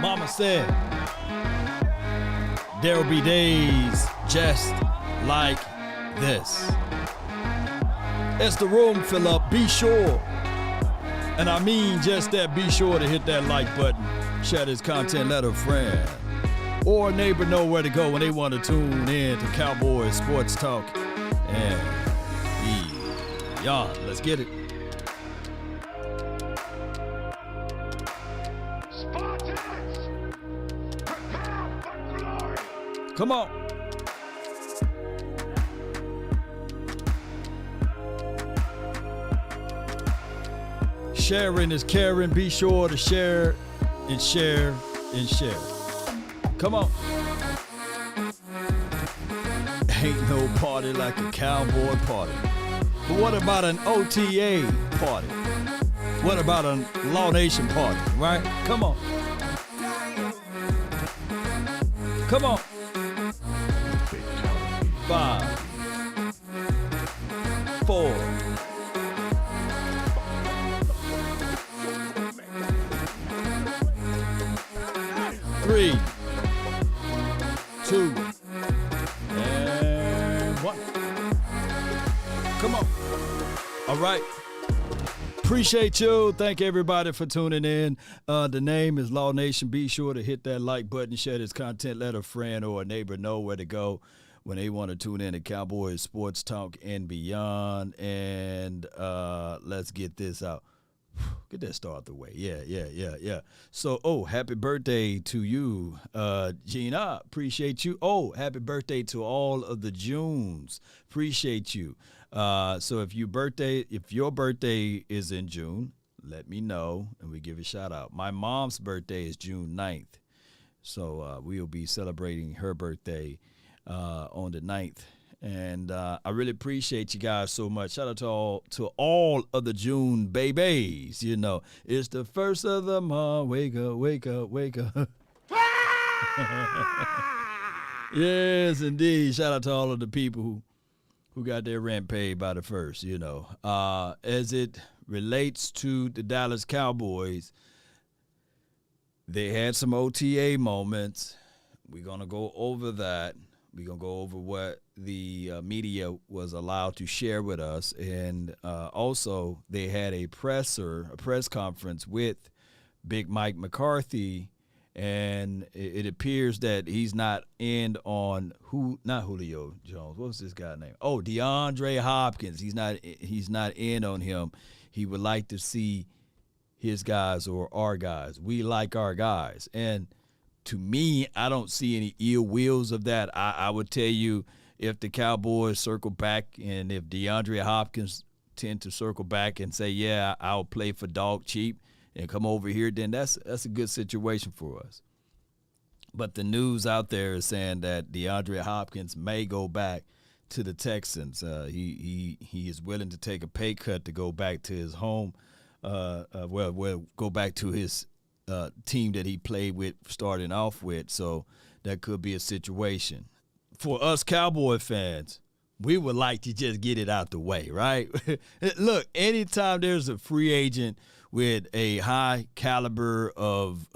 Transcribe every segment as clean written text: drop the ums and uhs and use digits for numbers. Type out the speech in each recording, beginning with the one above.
Mama said, there'll be days just like this. As the room fill up, be sure, and I mean just that, be sure to hit that like button, share this content, let a friend or a neighbor know where to go when they want to tune in to Cowboys Sports Talk and beyond. Let's get it. Come on. Sharing is caring. Be sure to share and share and share. Come on. Ain't no party like a cowboy party. But what about an OTA party? What about a Law Nation party, right? Come on. Come on. 5, 4, 3, 2, and 1. Come on. All right. Appreciate you. Thank everybody for tuning in. The name is Law Nation. Be sure to hit that like button, share this content, let a friend or a neighbor know where to go when they want to tune in to Cowboys Sports Talk and beyond. And let's get this out. Get that start the way. Yeah. So, happy birthday to you, Gina. Appreciate you. Happy birthday to all of the Junes. Appreciate you. So if your birthday is in June, let me know and we give a shout out. My mom's birthday is June 9th. So we'll be celebrating her birthday on the 9th. And I really appreciate you guys so much. Shout out to all of the June babies. You know, it's the first of the month. Wake up, wake up, wake up. Yes, indeed. Shout out to all of the people who got their rent paid by the first, you know. As it relates to the Dallas Cowboys, they had some OTA moments. We're going to go over that. We're going to go over what the media was allowed to share with us. And also, they had a press conference with Big Mike McCarthy, and it appears that he's not in on not Julio Jones. What's this guy's name? DeAndre Hopkins. He's not in on him. He would like to see his guys or our guys. We like our guys. And to me, I don't see any ill wills of that. I would tell you, if the Cowboys circle back and if DeAndre Hopkins tend to circle back and say, yeah, I'll play for dog cheap and come over here, then that's a good situation for us. But the news out there is saying that DeAndre Hopkins may go back to the Texans. He is willing to take a pay cut to go back to his home, go back to his team that he played with starting off with. So that could be a situation. For us Cowboy fans, we would like to just get it out the way, right? Look, anytime there's a free agent with a high caliber of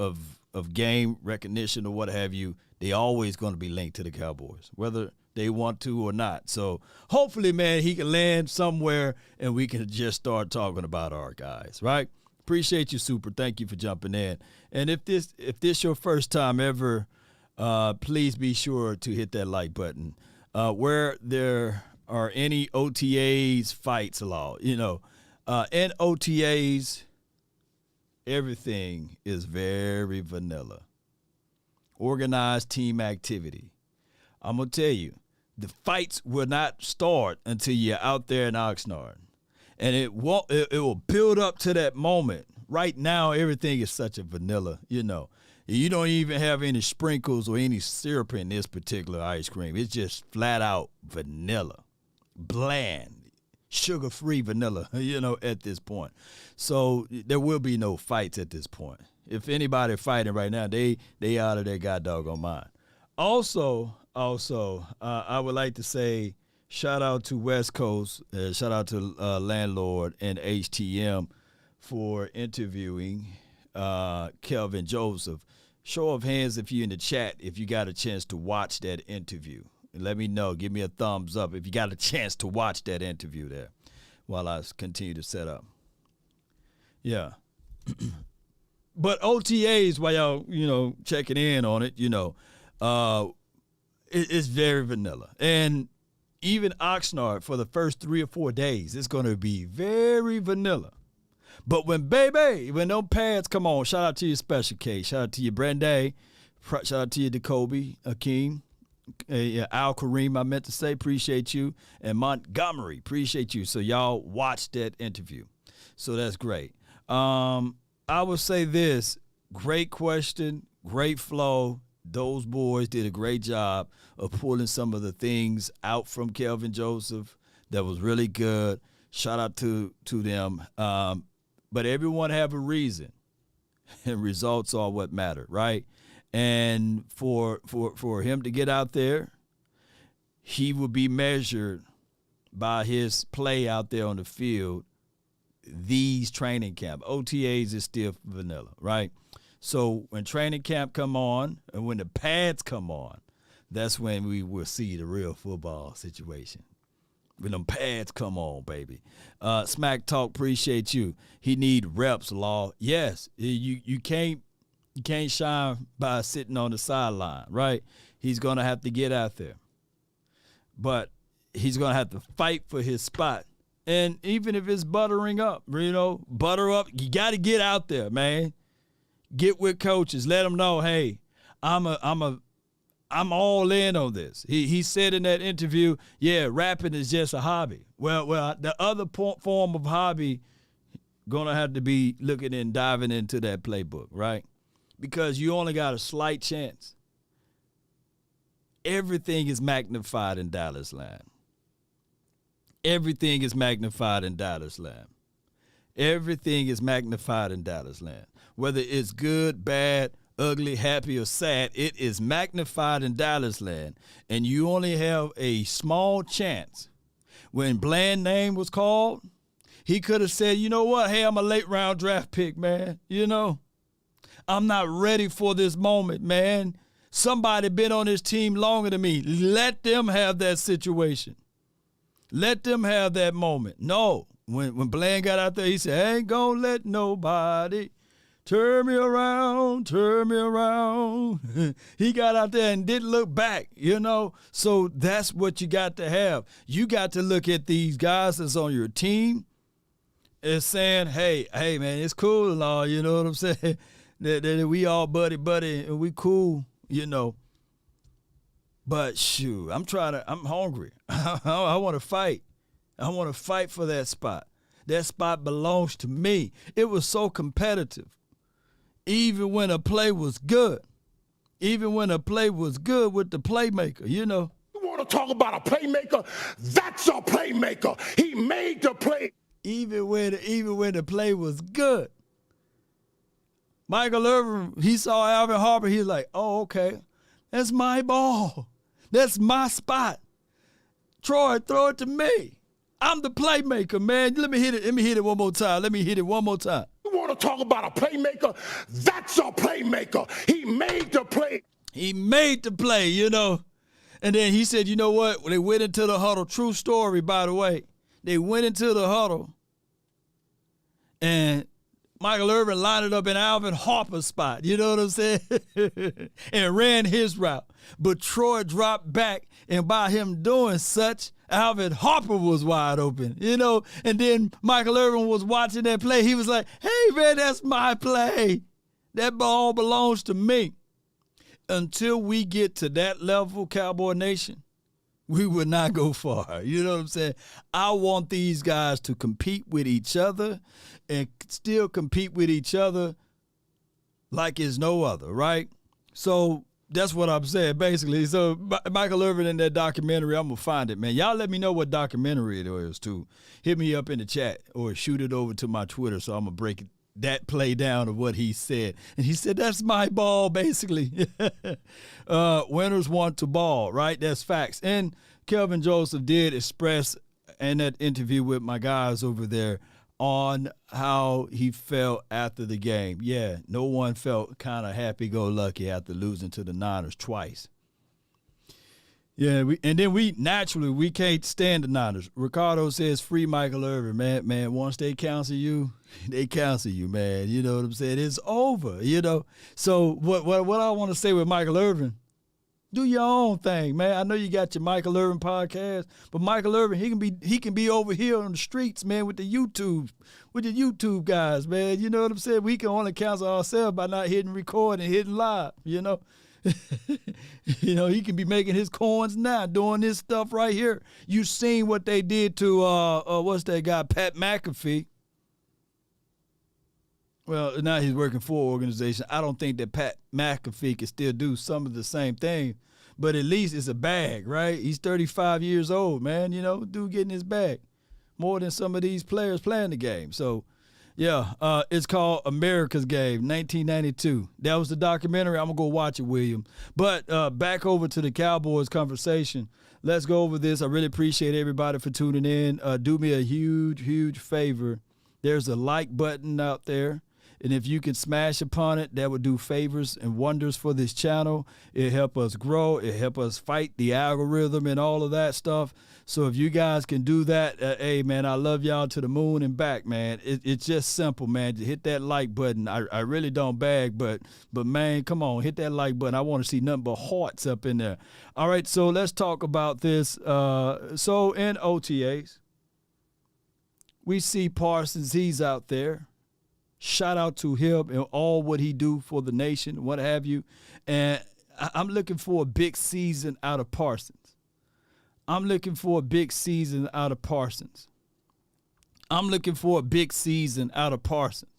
game recognition or what have you, they always going to be linked to the Cowboys, whether they want to or not. So hopefully, man, he can land somewhere and we can just start talking about our guys, right? Appreciate you, Super. Thank you for jumping in. And if this your first time ever, please be sure to hit that like button. Where there are any OTAs fights allowed, in OTAs, everything is very vanilla. Organized team activity. I'm going to tell you, the fights will not start until you're out there in Oxnard. And it will build up to that moment. Right now, everything is such a vanilla, You don't even have any sprinkles or any syrup in this particular ice cream. It's just flat out vanilla, bland, sugar-free vanilla, at this point. So there will be no fights at this point. If anybody fighting right now, they out of their god doggone mind. Also, I would like to say shout out to West Coast, shout out to Landlord and HTM for interviewing Kelvin Joseph. show of hands if you're in the chat, if you got a chance to watch that interview. And let me know. Give me a thumbs up if you got a chance to watch that interview there while I continue to set up. Yeah. But OTAs, while y'all, checking in on it, it's very vanilla. And even Oxnard, for the first 3 or 4 days, it's going to be very vanilla. But when those pads come on, shout out to your Special K, shout out to your Branday, shout out to your Jacoby, Akeem, Al Kareem, I meant to say, appreciate you, and Montgomery, appreciate you. So y'all watched that interview. So that's great. I would say this, great question, great flow. Those boys did a great job of pulling some of the things out from Kelvin Joseph that was really good. Shout out to them. But everyone have a reason, and results are what matter, right? And for him to get out there, he will be measured by his play out there on the field. These training camp, OTAs is still vanilla, right? So when training camp come on and when the pads come on, that's when we will see the real football situation. When them pads come on, baby. Smack Talk, appreciate you. He need reps, Law. Yes, you can't shine by sitting on the sideline, right? He's going to have to get out there. But he's going to have to fight for his spot. And even if it's buttering up, butter up, you got to get out there, man. Get with coaches. Let them know, hey, I'm all in on this. He said in that interview, yeah, rapping is just a hobby. Well, the other form of hobby gonna have to be looking and diving into that playbook, right? Because you only got a slight chance. Everything is magnified in Dallas land. Everything is magnified in Dallas land. Everything is magnified in Dallas land. Whether it's good, bad, ugly, happy, or sad, it is magnified in Dallas land. And you only have a small chance. When Bland's name was called, he could have said, you know what? Hey, I'm a late round draft pick, man. I'm not ready for this moment, man. Somebody been on this team longer than me. Let them have that situation. Let them have that moment. No. When Bland got out there, he said, I ain't gonna let nobody turn me around. He got out there and didn't look back, So that's what you got to have. You got to look at these guys that's on your team and saying, hey, man, it's cool and all, you know what I'm saying? that we all buddy, and we cool, But shoot, I'm hungry. I want to fight. I want to fight for that spot. That spot belongs to me. It was so competitive. Even when a play was good. Even when a play was good with the playmaker, You want to talk about a playmaker? That's a playmaker. He made the play. Even when the play was good. Michael Irvin, he saw Alvin Harper. He's like, oh, okay. That's my ball. That's my spot. Troy, throw it to me. I'm the playmaker, man. Let me hit it one more time. You want to talk about a playmaker? That's a playmaker. He made the play. And then he said, you know what? When they went into the huddle, true story, by the way. They went into the huddle, and Michael Irvin lined it up in Alvin Harper's spot. You know what I'm saying? And ran his route. But Troy dropped back, and by him doing such, Alvin Harper was wide open, And then Michael Irvin was watching that play. He was like, hey, man, that's my play. That ball belongs to me. Until we get to that level, Cowboy Nation, we would not go far. You know what I'm saying? I want these guys to compete with each other and still compete with each other like it's no other, right? So that's what I'm saying, basically. So Michael Irvin in that documentary, I'm going to find it, man. Y'all let me know what documentary it is, too. Hit me up in the chat or shoot it over to my Twitter, so I'm going to break that play down of what he said. And he said, that's my ball, basically. Winners want to ball, right? That's facts. And Kelvin Joseph did express in that interview with my guys over there on how he felt after the game. Yeah, no one felt kind of happy-go-lucky after losing to the Niners twice. Yeah, and then we can't stand the Niners. Ricardo says free Michael Irvin, man. Once they counsel you, they counsel you, man. You know what I'm saying? It's over, you know. So what I want to say with Michael Irvin, do your own thing, man. I know you got your Michael Irvin podcast, but Michael Irvin, he can be over here on the streets, man, with the YouTube guys, man. You know what I'm saying? We can only counsel ourselves by not hitting record and hitting live, you know. You know, he can be making his coins now, doing this stuff right here. You seen what they did to what's that guy, Pat McAfee. Well, now he's working for an organization. I don't think that Pat McAfee can still do some of the same thing, but at least it's a bag, right? He's 35 years old, man. You know, dude getting his bag more than some of these players playing the game. So, yeah, it's called America's Game, 1992. That was the documentary. I'm going to go watch it, William. But back over to the Cowboys conversation. Let's go over this. I really appreciate everybody for tuning in. Do me a huge, huge favor. There's a like button out there. And if you can smash upon it, that would do favors and wonders for this channel. It help us grow. It help us fight the algorithm and all of that stuff. So if you guys can do that, hey, man, I love y'all to the moon and back, man. It's just simple, man. To hit that like button. I really don't bag, but man, come on, hit that like button. I want to see nothing but hearts up in there. All right, so let's talk about this. So in OTAs, we see Parsons. He's out there. Shout out to him and all what he do for the nation, what have you. And I'm looking for a big season out of Parsons. I'm looking for a big season out of Parsons. I'm looking for a big season out of Parsons.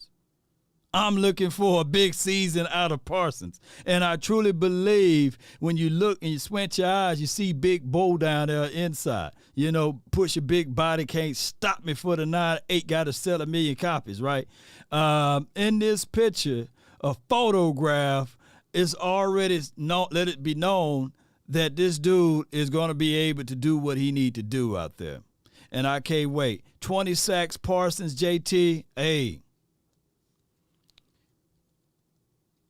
I'm looking for a big season out of Parsons. And I truly believe when you look and you squint your eyes, you see Big Bo down there inside. You know, push your big body, can't stop me for the 9-8, got to sell 1 million copies, right? In this picture, a photograph is already let it be known that this dude is going to be able to do what he need to do out there. And I can't wait. 20 sacks, Parsons, JT, hey.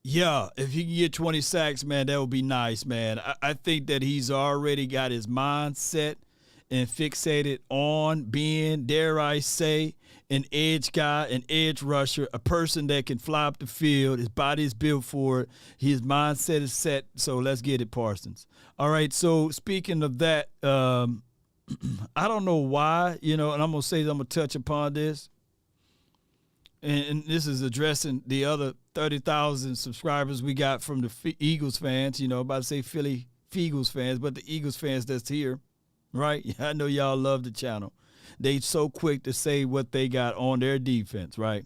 Yeah, if he can get 20 sacks, man, that would be nice, man. I think that he's already got his mind set and fixated on being, dare I say, an edge guy, an edge rusher, a person that can fly up the field. His body is built for it. His mindset is set. So let's get it, Parsons. All right, so speaking of that, I don't know why, you know, and I'm going to touch upon this. And this is addressing the other 30,000 subscribers we got from the Eagles fans, you know, about to say Philly Eagles fans, but the Eagles fans that's here, right? I know y'all love the channel. They so quick to say what they got on their defense, right?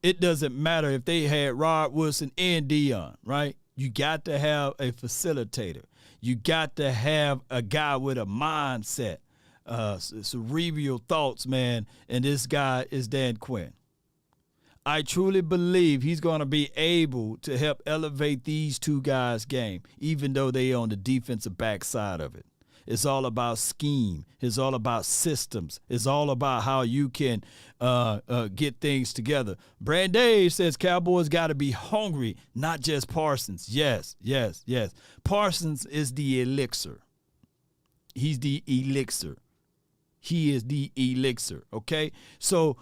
It doesn't matter if they had Rod Wilson and Dion, right? You got to have a facilitator. You got to have a guy with a mindset, cerebral thoughts, man, and this guy is Dan Quinn. I truly believe he's going to be able to help elevate these two guys' game, even though they on the defensive backside of it. It's all about scheme. It's all about systems. It's all about how you can get things together. Brand Dave says Cowboys got to be hungry, not just Parsons. Yes. Parsons is the elixir. He's the elixir. He is the elixir, okay? So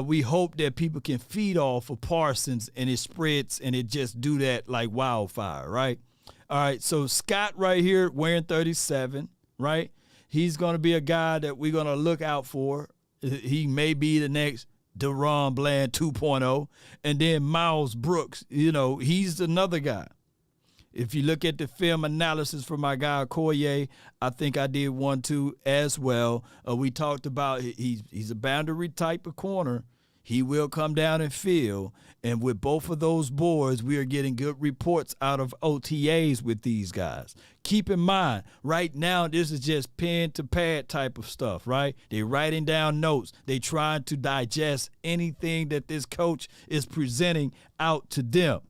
we hope that people can feed off of Parsons and it spreads and it just do that like wildfire, right? All right, so Scott right here wearing 37, right? He's going to be a guy that we're going to look out for. He may be the next Deron Bland 2.0. And then Miles Brooks, you know, he's another guy. If you look at the film analysis for my guy Koye, I think I did one too as well. We talked about he's a boundary type of corner. He will come down and fill. And with both of those boards, we are getting good reports out of OTAs with these guys. Keep in mind, right now, this is just pen to pad type of stuff, right? They're writing down notes. They trying to digest anything that this coach is presenting out to them.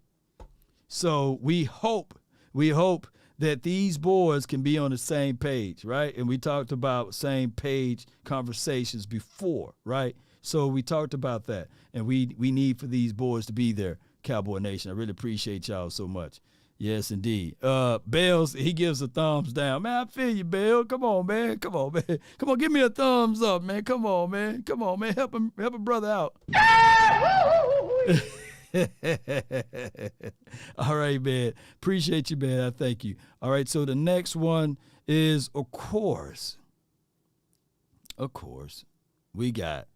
So we hope that these boys can be on the same page, right? And we talked about same page conversations before, right? So we talked about that, and we need for these boys to be there, Cowboy Nation. I really appreciate y'all so much. Yes, indeed. Bells, he gives a thumbs down. Man, I feel you, Bell. Come on, man. Come on, man. Come on, give me a thumbs up, man. Come on, man. Come on, man. Help a brother out. All right, man. Appreciate you, man. I thank you. All right, so the next one is, of course, we got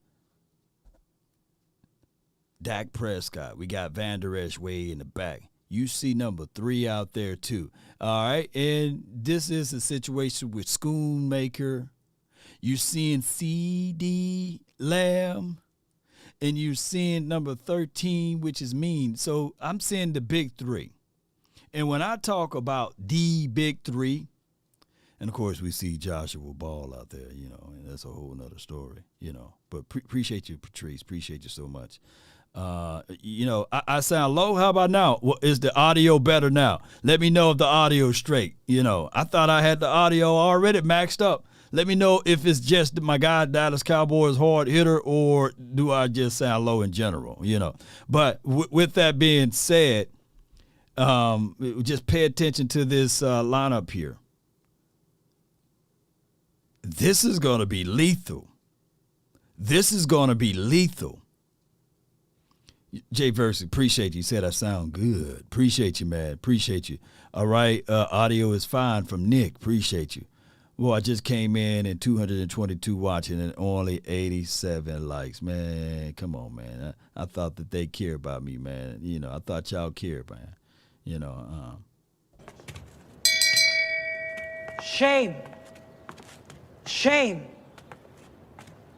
Dak Prescott. We got Van Der Esch way in the back. You see number 3 out there, too. All right, and this is a situation with Schoonmaker. You're seeing C.D. Lamb. And you're seeing number 13, which is Mean. So I'm seeing the big 3. And when I talk about the big 3, and, of course, we see Joshua Ball out there, and that's a whole nother story, But appreciate you, Patrice. Appreciate you so much. I sound low. How about now? Well, is the audio better now? Let me know if the audio's straight. I thought I had the audio already maxed up. Let me know if it's just my guy, Dallas Cowboys hard hitter, or do I just sound low in general, But with that being said, just pay attention to this lineup here. This is going to be lethal. Jay Versi, appreciate you. Said I sound good. Appreciate you, man. Appreciate you. All right. Audio is fine from Nick. Appreciate you. Well, I just came in and 222 watching and only 87 likes. Man, come on, man. I thought that they care about me, man. I thought y'all cared, man. Shame. Shame.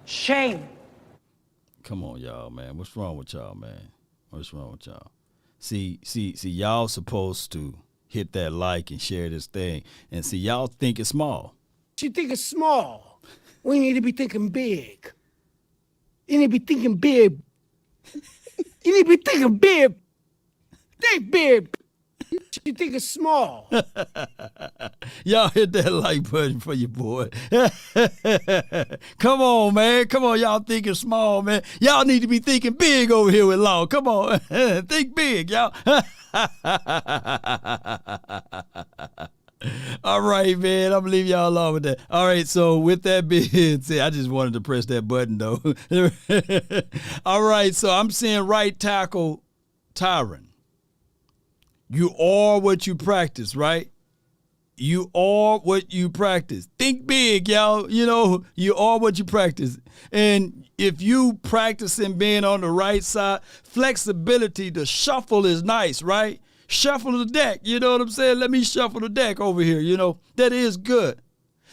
Shame. Come on, y'all, man. What's wrong with y'all, man? What's wrong with y'all? See, y'all supposed to hit that like and share this thing. And see, y'all think it's small. You think it's small. We need to be thinking big. You need to be thinking big. You need to be thinking big. Think big. You think it's small. Y'all hit that like button for your boy. Come on, man. Come on, y'all thinking small, man. Y'all need to be thinking big over here with Law. Come on. Think big, y'all. All right, man. I'm going to leave y'all alone with that. All right, so with that being said, I just wanted to press that button, though. All right, so I'm seeing right tackle Tyron. You are what you practice, right? You are what you practice. Think big, y'all. You are what you practice. And if you practicing being on the right side, flexibility, the shuffle is nice, right? Shuffle the deck, you know what I'm saying? Let me shuffle the deck over here, that is good.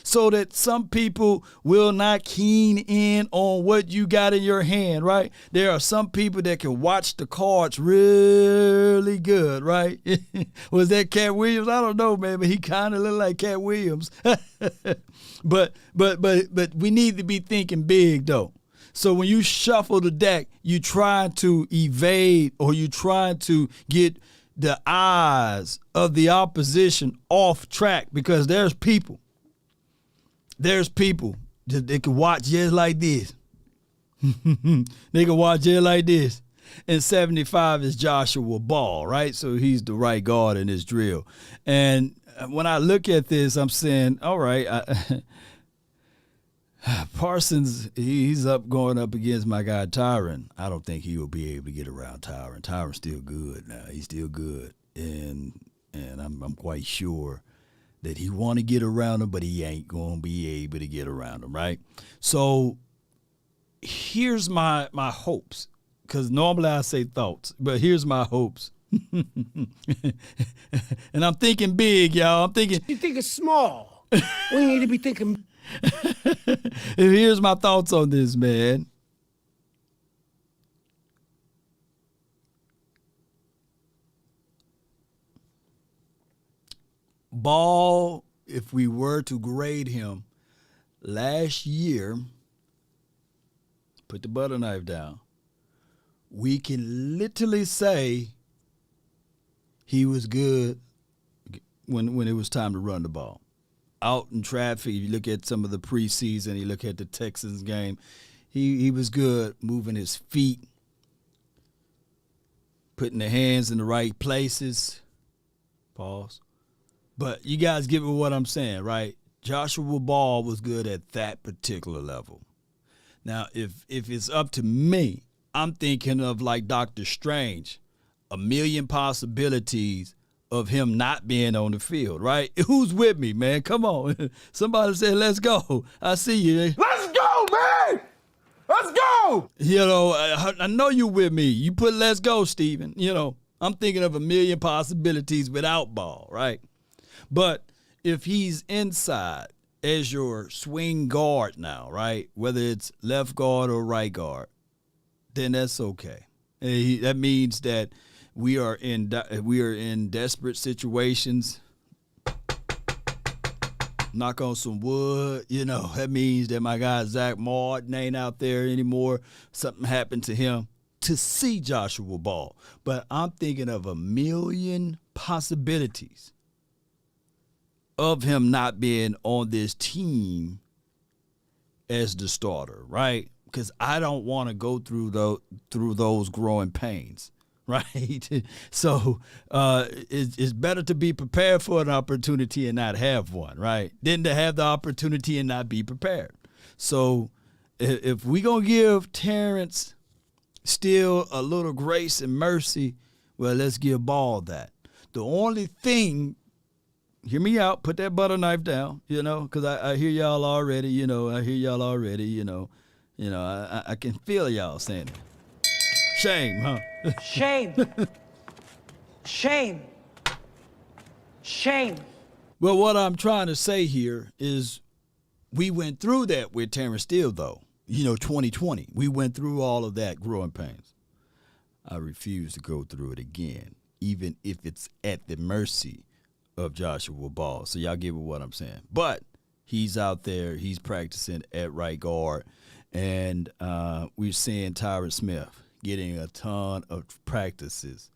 So that some people will not keen in on what you got in your hand, right? There are some people that can watch the cards really good, right? Was that Cat Williams? I don't know, man, but he kind of looked like Cat Williams. But we need to be thinking big, though. So when you shuffle the deck, you try to evade or you try to get the eyes of the opposition off track because there's people that they can watch just like this. They can watch just like this. And 75 is Joshua Ball, right? So he's the right guard in this drill. And when I look at this, I'm saying, all right, Parsons, he's going up against my guy Tyron. I don't think he will be able to get around Tyron. Tyron's still good now. He's still good. And I'm quite sure that he want to get around him, but he ain't going to be able to get around him, right? So here's my hopes, because normally I say thoughts, but here's my hopes. And I'm thinking big, y'all. I'm thinking. You think it's small. We need to be thinking. And here's my thoughts on this, man. Ball, if we were to grade him last year, put the butter knife down, we can literally say he was good when it was time to run the ball. Out in traffic, if you look at some of the preseason, you look at the Texans game, he was good moving his feet, putting the hands in the right places. Pause. But you guys get me what I'm saying, right? Joshua Ball was good at that particular level. Now, if it's up to me, I'm thinking of like Doctor Strange, a million possibilities of him not being on the field, right? Who's with me, man? Come on. Somebody said, let's go. I see you. Let's go, man! Let's go! You know, I know you with me. You put let's go, Steven. You know, I'm thinking of a million possibilities without Ball, right? But if he's inside as your swing guard now, right, whether it's left guard or right guard, then that's okay. That means that we are in desperate situations. Knock on some wood, you know. That means that my guy Zach Martin ain't out there anymore. Something happened to him to see Joshua Ball. But I'm thinking of a million possibilities of him not being on this team as the starter, right? Because I don't want to go through those growing pains, right? So it's better to be prepared for an opportunity and not have one, right? Than to have the opportunity and not be prepared. So if we going to give Terrence Steele a little grace and mercy, well, let's give Ball that. The only thing, hear me out, put that butter knife down, you know, because I hear y'all already, you know, I can feel y'all saying it. Shame, huh? Shame. Shame. Shame. Well, what I'm trying to say here is we went through that with Terrence Steele, though. 2020. We went through all of that growing pains. I refuse to go through it again, even if it's at the mercy of Joshua Ball. So y'all get what I'm saying. But he's out there. He's practicing at right guard. And we're seeing Tyron Smith getting a ton of practices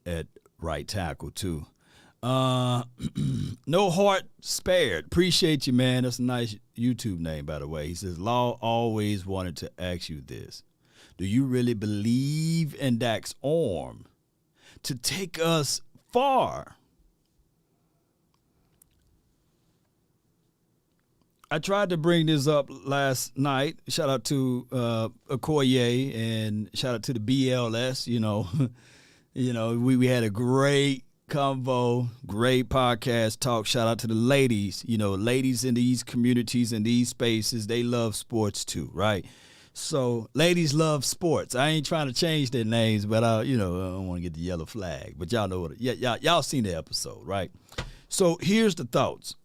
at right tackle, too. No heart spared. Appreciate you, man. That's a nice YouTube name, by the way. He says, Law always wanted to ask you this. Do you really believe in Dak's arm to take us far? I tried to bring this up last night. Shout out to Okoye and shout out to the BLS. We had a great convo, great podcast talk. Shout out to the ladies. Ladies in these communities and these spaces, they love sports too, right? So ladies love sports. I ain't trying to change their names, but I don't want to get the yellow flag. But y'all know what? Y'all seen the episode, right? So here's the thoughts.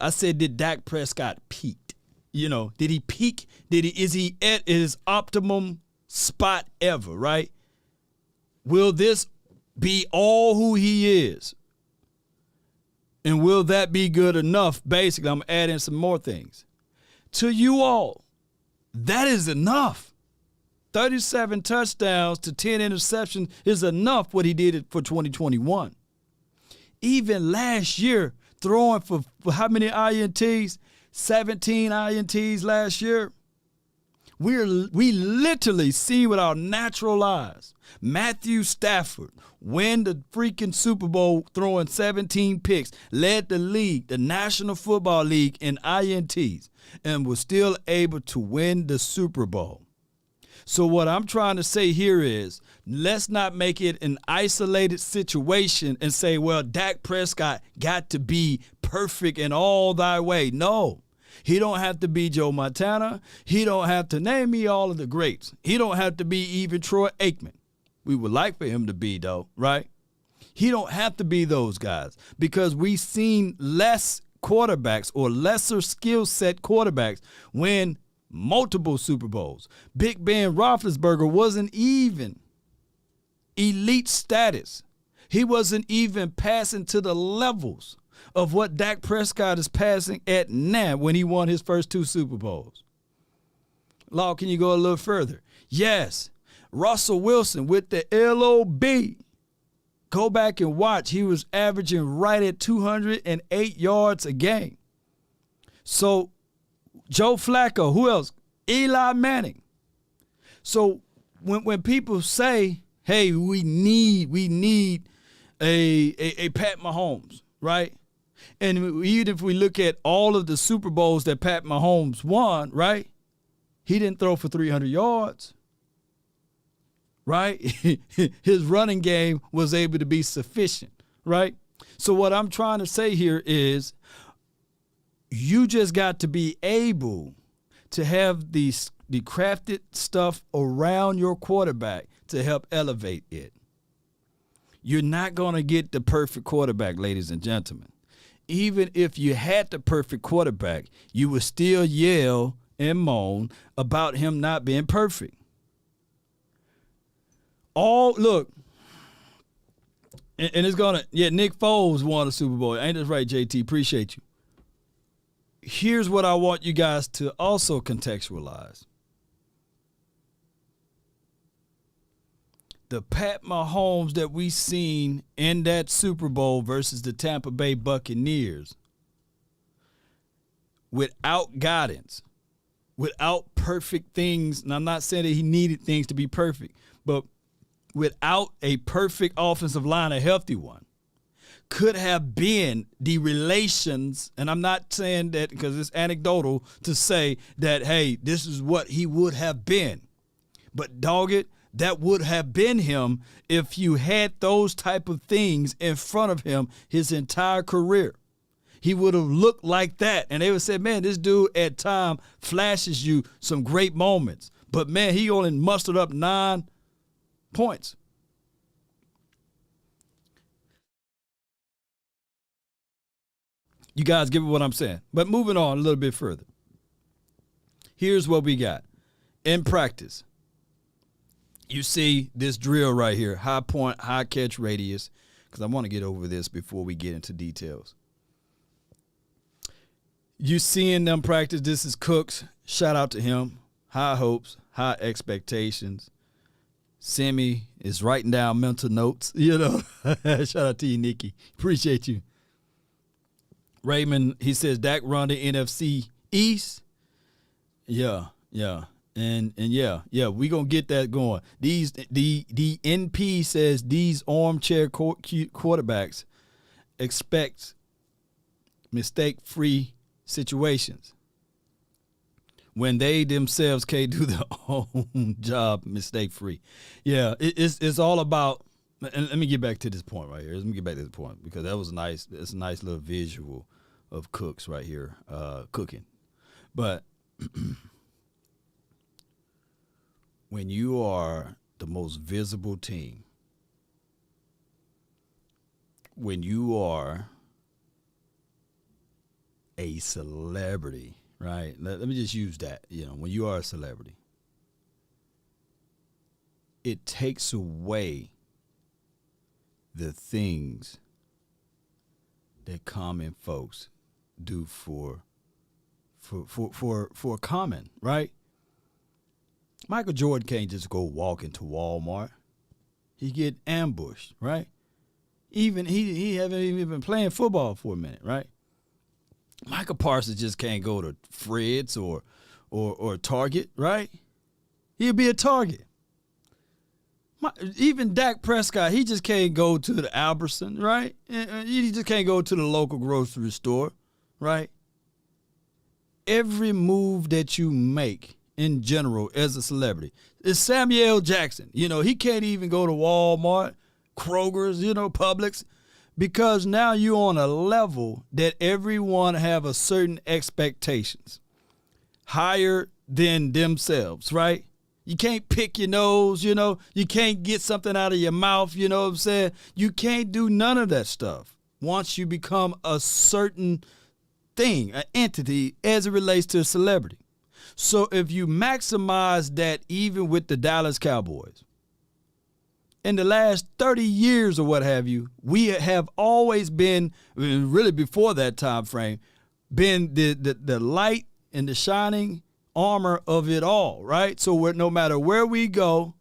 I said, did Dak Prescott peak? Did he peak? Is he at his optimum spot ever, right? Will this be all who he is? And will that be good enough? Basically, I'm adding some more things. To you all, that is enough. 37 touchdowns to 10 interceptions is enough what he did for 2021. Even last year, throwing for how many INTs? 17 INTs last year. We literally see with our natural eyes Matthew Stafford win the freaking Super Bowl throwing 17 picks, led the league, the National Football League in INTs, and was still able to win the Super Bowl. So what I'm trying to say here is, let's not make it an isolated situation and say, well, Dak Prescott got to be perfect in all thy way. No, he don't have to be Joe Montana. He don't have to name me all of the greats. He don't have to be even Troy Aikman. We would like for him to be, though, right? He don't have to be those guys because we've seen less quarterbacks or lesser skill set quarterbacks win multiple Super Bowls. Big Ben Roethlisberger wasn't even elite status. He wasn't even passing to the levels of what Dak Prescott is passing at now when he won his first 2 Super Bowls. Law, can you go a little further? Yes, Russell Wilson with the LOB. Go back and watch. He was averaging right at 208 yards a game. So Joe Flacco. Who else? Eli Manning. So when people say, hey, we need a Pat Mahomes, right? And even if we look at all of the Super Bowls that Pat Mahomes won, right? He didn't throw for 300 yards, right? His running game was able to be sufficient, right? So what I'm trying to say here is you just got to be able to have the crafted stuff around your quarterback to help elevate it. You're not going to get the perfect quarterback, ladies and gentlemen. Even if you had the perfect quarterback, you would still yell and moan about him not being perfect. Look, and it's going to, Nick Foles won a Super Bowl. Ain't that right, JT? Appreciate you. Here's what I want you guys to also contextualize. The Pat Mahomes that we seen in that Super Bowl versus the Tampa Bay Buccaneers, without guidance, without perfect things, and I'm not saying that he needed things to be perfect, but without a perfect offensive line, a healthy one, could have been the relations, and I'm not saying that because it's anecdotal to say that, hey, this is what he would have been. But dog it, that would have been him if you had those type of things in front of him his entire career. He would have looked like that, and they would say, man, this dude at time flashes you some great moments. But, man, he only mustered up 9 points. You guys get what I'm saying. But moving on a little bit further. Here's what we got. In practice, you see this drill right here, high point, high catch radius, because I want to get over this before we get into details. You seeing them practice. This is Cooks. Shout out to him. High hopes, high expectations. Semi is writing down mental notes, you know. Shout out to you, Nikki. Appreciate you. Raymond, he says Dak run the NFC East. Yeah. And we gonna get that going. The NP says these armchair quarterbacks expect mistake-free situations when they themselves can't do their own job mistake-free. Yeah, it's all about. And let me get back to this point right here. Let me get back to this point because that was nice. It's a nice little visual of Cooks right here cooking, but. When you are the most visible team, when you are a celebrity, right? Let me just use that. When you are a celebrity, it takes away the things that common folks do for common, right? Michael Jordan can't just go walk into Walmart. He get ambushed, right? Even he haven't even been playing football for a minute, right? Michael Parsons just can't go to Fred's or Target, right? He'll be a target. Even Dak Prescott, he just can't go to the Albertson, right? He just can't go to the local grocery store, right? Every move that you make in general as a celebrity. It's Samuel Jackson. He can't even go to Walmart, Kroger's, Publix, because now you're on a level that everyone have a certain expectations higher than themselves, right? You can't pick your nose, You can't get something out of your mouth, you know what I'm saying? You can't do none of that stuff once you become a certain thing, an entity as it relates to a celebrity. So if you maximize that even with the Dallas Cowboys, in the last 30 years or what have you, we have always been, really before that time frame, been the light and the shining armor of it all, right? So no matter where we go,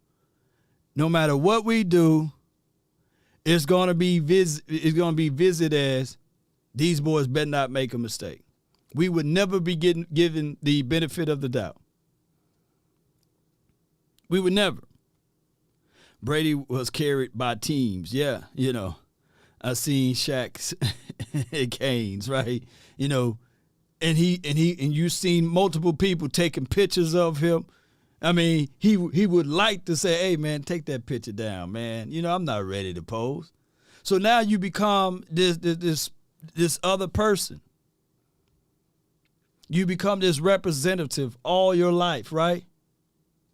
no matter what we do, it's going to be visited as these boys better not make a mistake. we would never be given the benefit of the doubt. We would never. Brady was carried by teams. Yeah, I seen Shaq's canes, right? And you've seen multiple people taking pictures of him. I mean, he would like to say, "Hey, man, take that picture down, man. I'm not ready to pose." So now you become this other person. You become this representative all your life, right?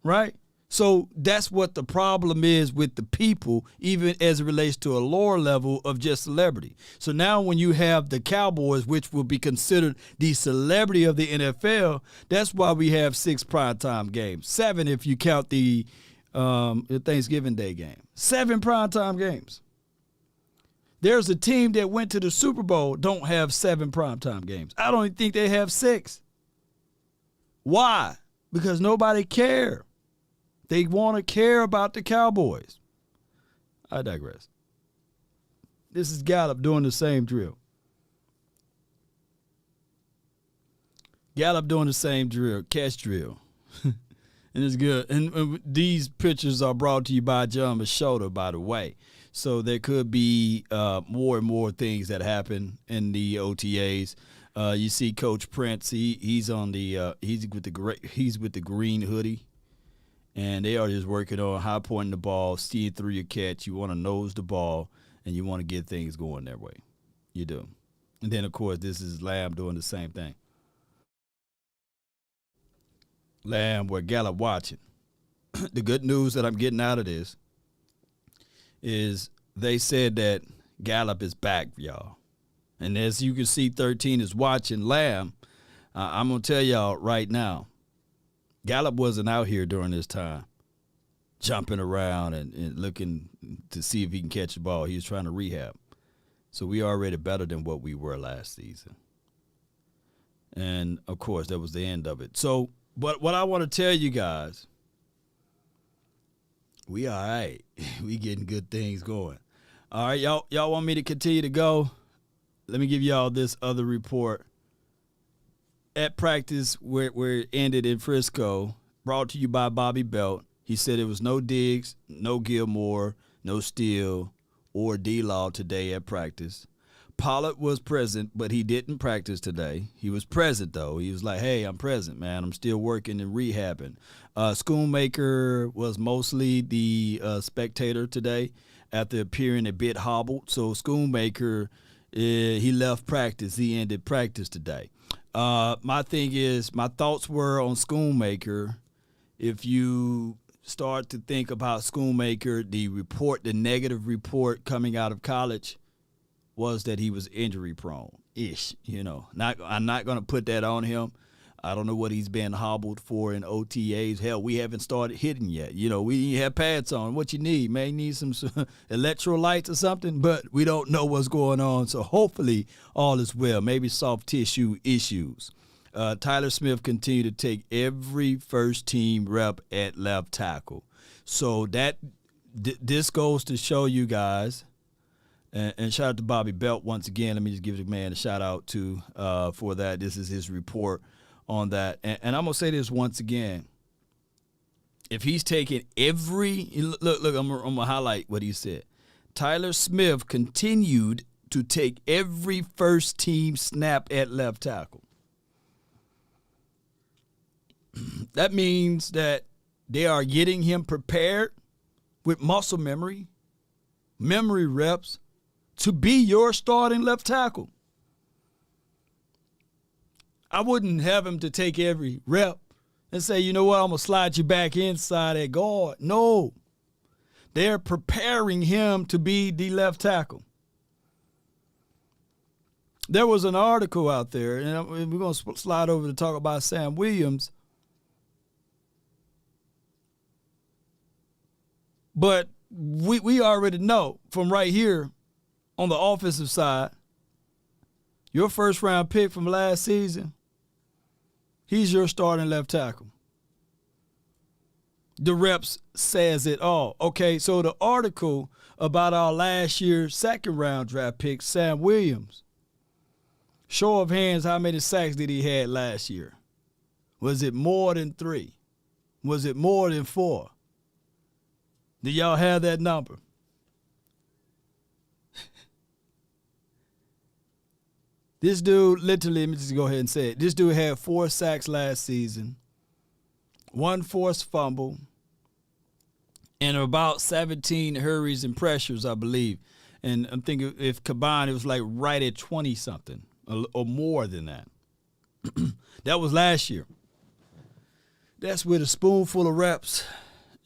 Right? So that's what the problem is with the people, even as it relates to a lower level of just celebrity. So now when you have the Cowboys, which will be considered the celebrity of the NFL, that's why we have 6 primetime games. 7 if you count the Thanksgiving Day game. 7 primetime games. There's a team that went to the Super Bowl, don't have 7 primetime games. I don't even think they have 6. Why? Because nobody cares. They want to care about the Cowboys. I digress. This is Gallup doing the same drill. Gallup doing the same drill, catch drill. And it's good. And these pictures are brought to you by John Machota, by the way. So there could be more and more things that happen in the OTAs. You see Coach Prince. He's on the he's with the green hoodie. And they are just working on high pointing the ball, seeing through your catch. You want to nose the ball, and you want to get things going that way. You do. And then, of course, this is Lamb doing the same thing. Lamb, where Gallup watching. The good news that I'm getting out of this is they said that Gallup is back, y'all. And as you can see, 13 is watching Lamb. I'm going to tell y'all right now, Gallup wasn't out here during this time jumping around and looking to see if he can catch the ball. He was trying to rehab. So we already better than what we were last season. And, of course, that was the end of it. So but what I want to tell you guys, we all right. We getting good things going. All right, y'all want me to continue to go? Let me give y'all this other report. At practice where it ended in Frisco, brought to you by Bobby Belt, he said it was no Diggs, no Gilmore, no Steele, or D-Law today at practice. Pollard was present, but he didn't practice today. He was present, though. He was like, hey, I'm present, man. I'm still working and rehabbing. Schoonmaker was mostly the spectator today after appearing a bit hobbled. So Schoonmaker, he left practice. He ended practice today. My thing is, my thoughts were on Schoonmaker. If you start to think about Schoonmaker, the negative report coming out of college was that he was injury prone-ish. I'm not going to put that on him. I don't know what he's been hobbled for in OTAs. Hell, we haven't started hitting yet. We have pads on. What you need, man? You need some electrolytes or something, but we don't know what's going on. So hopefully all is well. Maybe soft tissue issues. Tyler Smith continued to take every first-team rep at left tackle. So this goes to show you guys, and shout out to Bobby Belt once again. Let me just give the man a shout-out for that. This is his report on that. And I'm going to say this once again. If he's taking look, I'm going to highlight what he said. Tyler Smith continued to take every first-team snap at left tackle. That means that they are getting him prepared with muscle memory reps to be your starting left tackle. I wouldn't have him to take every rep and say, you know what, I'm going to slide you back inside at guard. No. They're preparing him to be the left tackle. There was an article out there, and we're going to slide over to talk about Sam Williams. But we already know from right here on the offensive side, your first-round pick from last season, he's your starting left tackle. The reps says it all. Okay, so the article about our last year's second-round draft pick, Sam Williams, Show of hands, how many sacks did he had last year? Was it more than 3? Was it more than 4? Do y'all have that number? This dude, literally, let me just go ahead and say it. This dude had 4 sacks last season, 1 forced fumble, and about 17 hurries and pressures, I believe. And I'm thinking if combined, it was like right at 20-something or more than that. That was last year. That's with a spoonful of reps.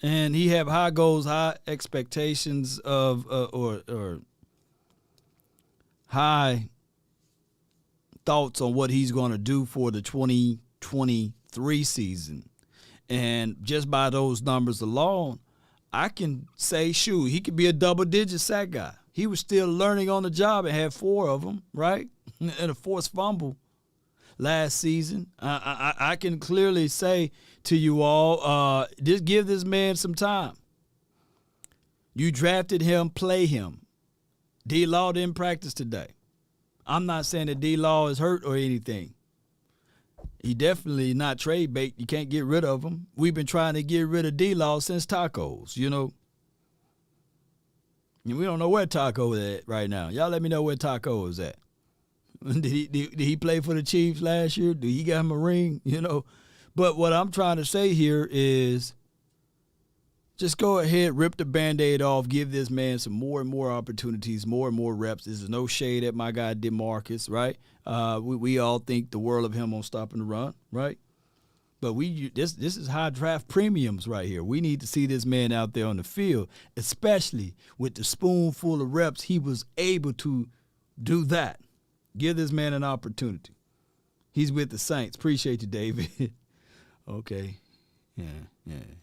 And he have high goals, high expectations of or high thoughts on what he's going to do for the 2023 season. And just by those numbers alone, I can say, shoot, he could be a double-digit sack guy. He was still learning on the job and had 4 of them, right? And a forced fumble last season. I can clearly say to you all, just give this man some time. You drafted him, play him. D-Law didn't practice today. I'm not saying that D-Law is hurt or anything. He definitely not trade bait. You can't get rid of him. We've been trying to get rid of D-Law since tacos, you know. And we don't know where Taco is at right now. Y'all let me know where Taco is at. Did he play for the Chiefs last year? Did he get him a ring? You know. But what I'm trying to say here is just go ahead, rip the Band-Aid off, give this man some more and more opportunities, more and more reps. This is no shade at my guy DeMarcus, right? We all think the world of him on stopping the run, right? But this is high draft premiums right here. We need to see this man out there on the field, especially with the spoonful of reps he was able to do that. Give this man an opportunity. He's with the Saints. Appreciate you, David. Okay. Yeah.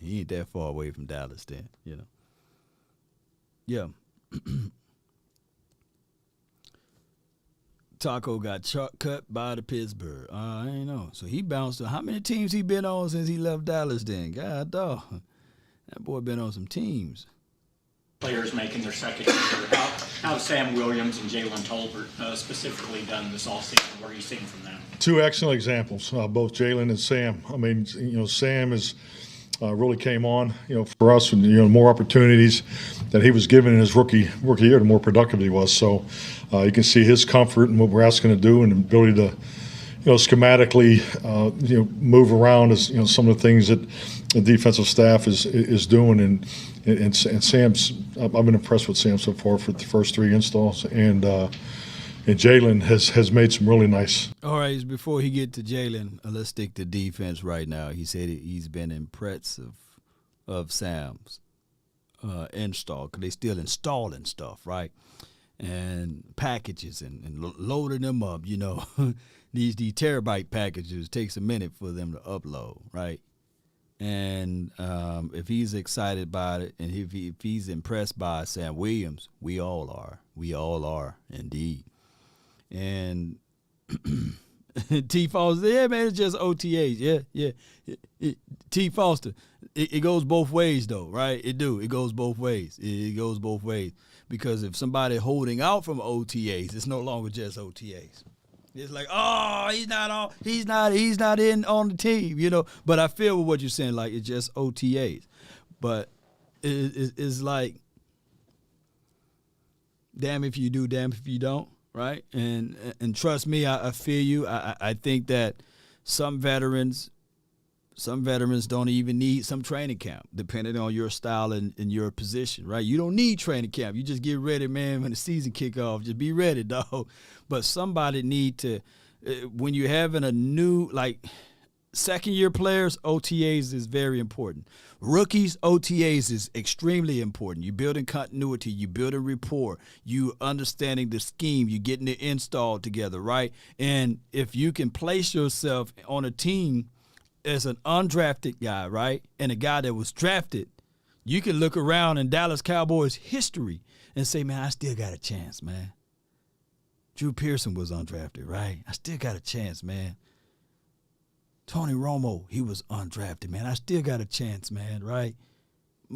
He ain't that far away from Dallas then, you know. Yeah. Taco got cut by the Pittsburgh. I ain't know. So he bounced. How many teams he been on since he left Dallas then? God dog. That boy been on some teams. Players making their second year. How Sam Williams and Jalen Tolbert specifically done this all season? What are you seeing from them? 2 excellent examples, both Jalen and Sam. I mean, Sam is really came on, for us, more opportunities that he was given in his rookie year, the more productive he was. So you can see his comfort and what we're asking to do and the ability to, schematically, move around as, some of the things that the defensive staff is doing. And Sam's, I've been impressed with Sam so far for the first 3 installs. And Jalen has made some really nice. All right, before he get to Jalen, let's stick to defense right now. He said he's been impressive of Sam's install, because they still installing stuff, right? And packages and loading them up, These terabyte packages takes a minute for them to upload, right? And if he's excited about it and if he's impressed by Sam Williams, we all are. We all are, indeed. And T. Foster, yeah, man, it's just OTAs. Yeah. T. Foster, it goes both ways, though, right? It goes both ways. It goes both ways. Because if somebody holding out from OTAs, it's no longer just OTAs. It's like, oh, he's not in on the team, But I feel what you're saying, like it's just OTAs. But it's like, damn if you do, damn if you don't. Right, and trust me, I feel you. I think that some veterans don't even need some training camp, depending on your style and your position. Right, you don't need training camp. You just get ready, man. When the season kick off, just be ready, dog. But somebody need to, when you're having a new second-year players, OTAs is very important. Rookies, OTAs is extremely important. You're building continuity. You're building rapport. You understanding the scheme. You're getting it installed together, right? And if you can place yourself on a team as an undrafted guy, right, and a guy that was drafted, you can look around in Dallas Cowboys history and say, man, I still got a chance, man. Drew Pearson was undrafted, right? I still got a chance, man. Tony Romo, he was undrafted, man. I still got a chance, man, right?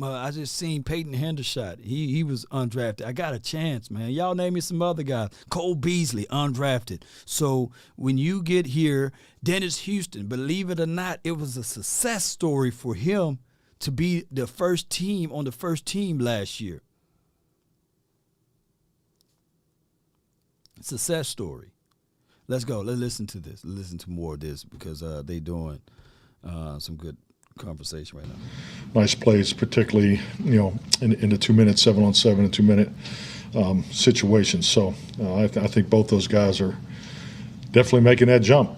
I just seen Peyton Hendershot. He was undrafted. I got a chance, man. Y'all name me some other guys. Cole Beasley, undrafted. So when you get here, Dennis Houston, believe it or not, it was a success story for him to be the first team on the first team last year. Success story. Let's go. Let's listen to this. Listen to more of this because they doing some good conversation right now. Nice plays, particularly in the 2 minute 7-on-7 and 2 minute situations. So I think both those guys are definitely making that jump.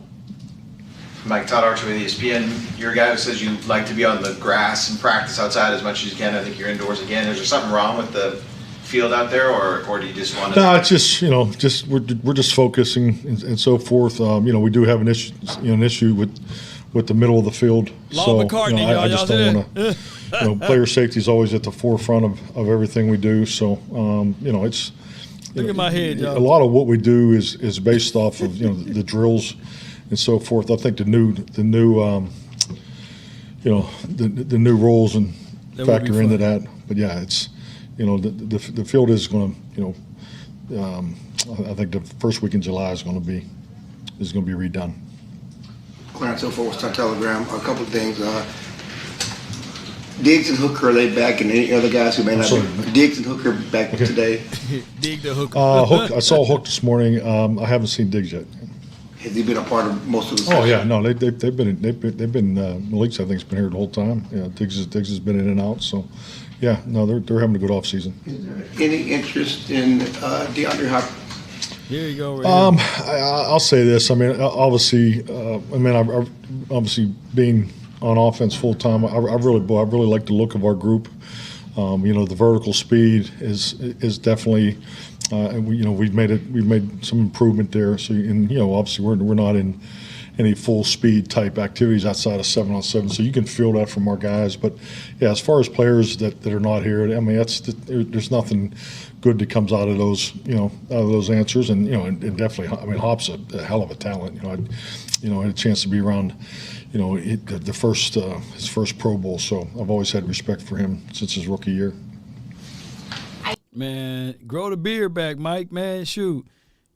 Mike, Todd Archer with ESPN. You're a guy who says you like to be on the grass and practice outside as much as you can. I think you're indoors again. Is there something wrong with the field out there, or do you just want to? No, it's just we're just focusing and so forth. We do have an issue with the middle of the field. Law McCartney, I just don't want to. Player safety is always at the forefront of everything we do. So it's. Look at my head, y'all. A lot of what we do is based off of the drills and so forth. I think the new roles and factor into that. But yeah, it's the field is going to I think the first week in July is going to be redone. Clarence O'For, Star-Telegram. A couple of things. Diggs and Hooker, are they back? And any other guys who may not be? Diggs and Hooker back today. Dig the Hooker. Hook. I saw Hook this morning. I haven't seen Diggs yet. Has he been a part of most of the Oh session? yeah, no, they've been Malik's I think's been here the whole time. Yeah, Diggs has been in and out. So yeah, no, they're having a good off season. Is there any interest in DeAndre Hopkins? Here you go. I'll say this. I mean, obviously, obviously being on offense full time, I really like the look of our group. The vertical speed is definitely. We've made some improvement there. So, obviously we're not in any full speed type activities outside of 7-on-7. So you can feel that from our guys. But yeah, as far as players that are not here, I mean, there's nothing good that comes out of those, out of those answers. And and definitely, I mean, Hop's a hell of a talent. I had a chance to be around, the first his first Pro Bowl. So I've always had respect for him since his rookie year. Man, grow the beard back, Mike. Man, shoot.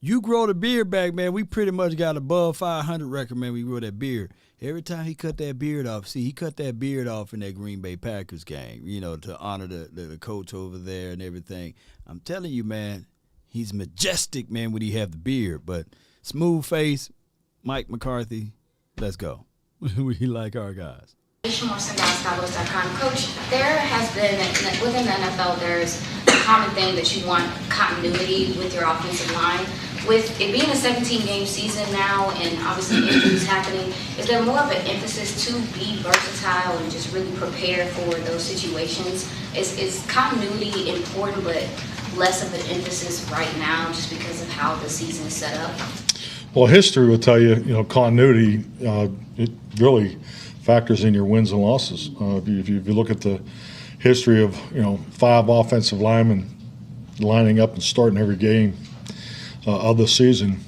You grow the beard back, man. We pretty much got above 500 record, man. We grow that beard. Every time he cut that beard off, he cut that beard off in that Green Bay Packers game, to honor the coach over there and everything. I'm telling you, man, he's majestic, man, when he have the beard. But smooth face, Mike McCarthy, let's go. We like our guys. Cowboys.com. Coach, there has been, within the NFL, there's a common thing that you want continuity with your offensive line. With it being a 17-game season now and obviously injuries happening, is there more of an emphasis to be versatile and just really prepare for those situations? Is continuity important but less of an emphasis right now just because of how the season is set up? Well, history will tell you, continuity, it really factors in your wins and losses. If you look at the history of 5 offensive linemen lining up and starting every game of the season,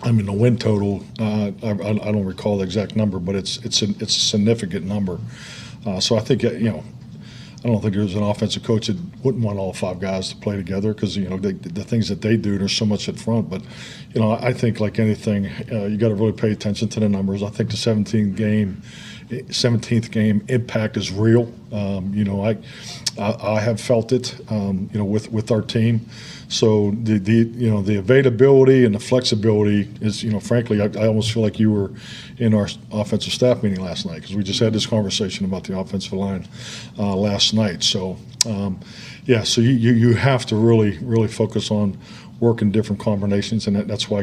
I mean the win total. I don't recall the exact number, but it's a significant number. So I think I don't think there's an offensive coach that wouldn't want all 5 guys to play together because the things that they do, there's so much at front. But I think like anything, you got to really pay attention to the numbers. I think the 17th game impact is real. I have felt it, with our team. So the availability and the flexibility is, frankly, I almost feel like you were in our offensive staff meeting last night because we just had this conversation about the offensive line last night. So, so you have to really focus on working different combinations, and that's why,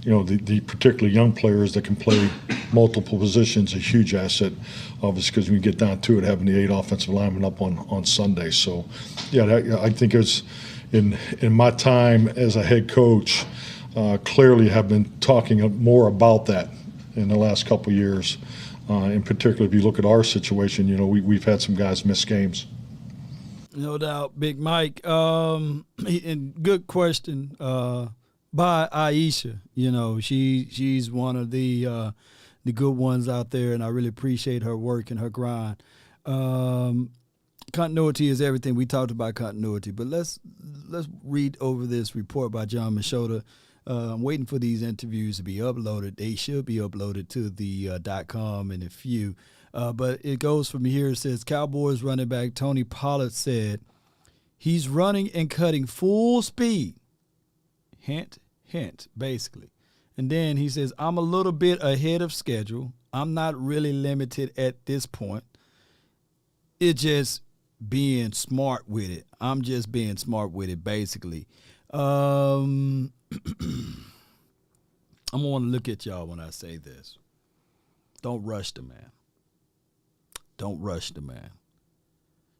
the particularly young players that can play multiple positions is a huge asset, obviously, because when you get down to it, having the 8 offensive linemen up on Sunday. So, I think it's in my time as a head coach, clearly have been talking more about that in the last couple of years. In particular, if you look at our situation, we've had some guys miss games. No doubt, Big Mike. And good question by Aisha. She's one of the good ones out there, and I really appreciate her work and her grind. continuity is everything. We talked about continuity, but let's read over this report by John Machota. I'm waiting for these interviews to be uploaded. They should be uploaded to the .com in a few. But it goes from here. It says Cowboys running back Tony Pollard said he's running and cutting full speed. Hint, hint, basically. And then he says, I'm a little bit ahead of schedule. I'm not really limited at this point. It's just being smart with it. I'm just being smart with it, basically. I'm going to want to look at y'all when I say this. Don't rush the man. Don't rush the man.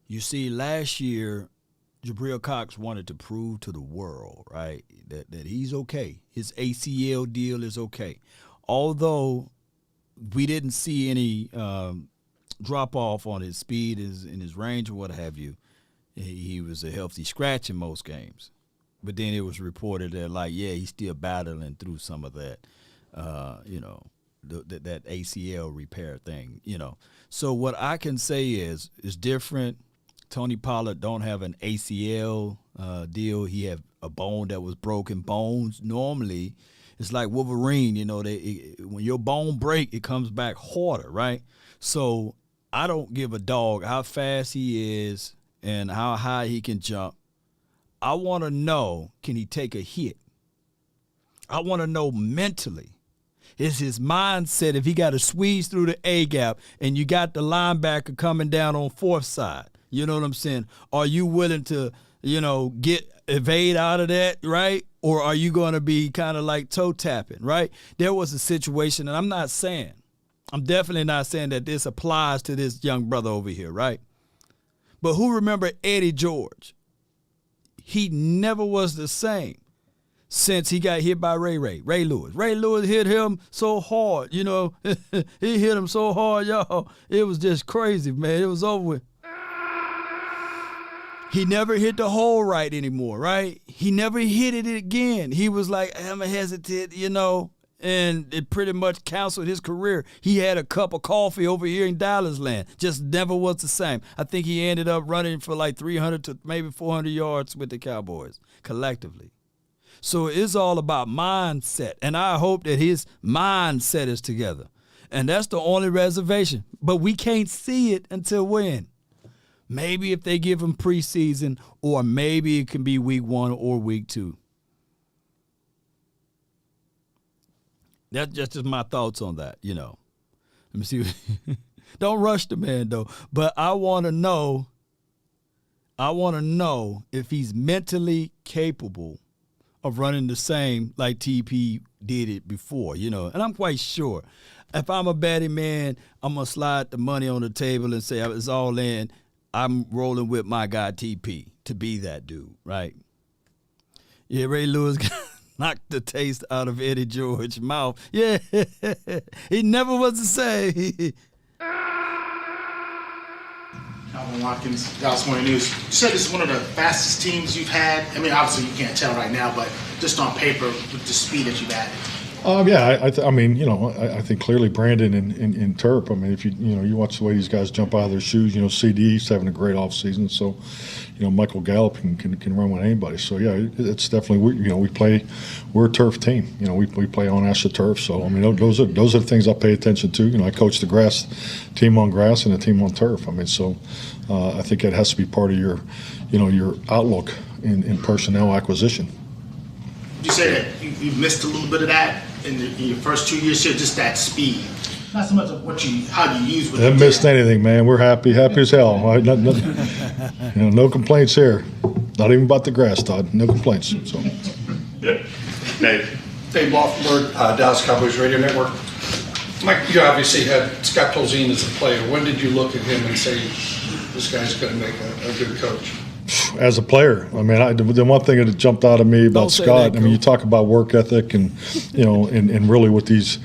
You see, last year, Jabril Cox wanted to prove to the world, right, that he's okay. His ACL deal is okay. Although we didn't see any drop-off on his speed in his range or what have you, he was a healthy scratch in most games. But then it was reported that, like, yeah, he's still battling through some of that, that ACL repair thing, So what I can say is different. Tony Pollard don't have an ACL deal. He have a bone that was broken. Bones normally, it's like Wolverine, when your bone break, it comes back harder, right? So I don't give a dog how fast he is and how high he can jump. I want to know, can he take a hit? I want to know mentally. Is his mindset if he got to squeeze through the A-gap and you got the linebacker coming down on fourth side? You know what I'm saying? Are you willing to, evade out of that, right? Or are you going to be kind of like toe tapping, right? There was a situation, and I'm definitely not saying that this applies to this young brother over here, right? But who remember Eddie George? He never was the same since he got hit by Ray Lewis. Ray Lewis hit him so hard, he hit him so hard, y'all. It was just crazy, man. It was over with. He never hit the hole right anymore, right? He never hit it again. He was like, I'm hesitant, and it pretty much canceled his career. He had a cup of coffee over here in Dallas land. Just never was the same. I think he ended up running for like 300 to maybe 400 yards with the Cowboys collectively. So it's all about mindset, and I hope that his mindset is together. And that's the only reservation. But we can't see it until when? Maybe if they give him preseason, or maybe it can be week 1 or week 2. That's just my thoughts on that, Let me see. Don't rush the man, though. But I want to know if he's mentally capable of running the same like TP did it before, And I'm quite sure. If I'm a betting man, I'm going to slide the money on the table and say it's all in. I'm rolling with my guy TP to be that dude, right? Yeah, Ray Lewis knocked the taste out of Eddie George's mouth. Yeah, he never was the same. Calvin Hopkins, Dallas Morning News. You said this is one of the fastest teams you've had. I mean, obviously you can't tell right now, but just on paper with the speed that you've had. I think clearly Brandon and Turp. I mean, if you watch the way these guys jump out of their shoes. CD's having a great offseason. So, Michael Gallup can run with anybody. So yeah, it's definitely we're a turf team. We play on AstroTurf. So I mean, those are the things I pay attention to. I coach the grass team on grass and a team on turf. I mean, so I think it has to be part of your outlook in personnel acquisition. Would you say that you missed a little bit of that in your first 2 years here, just that speed? Not so much of how you use what you haven't missed anything, man. We're happy as hell. Right? No complaints here. Not even about the grass, Todd. No complaints. So. Dave Loffenberg, Dallas Cowboys Radio Network. Mike, you obviously had Scott Tolzien as a player. When did you look at him and say, this guy's going to make a good coach? As a player, I mean, the one thing that jumped out at me about Scott, you talk about work ethic and, and really what these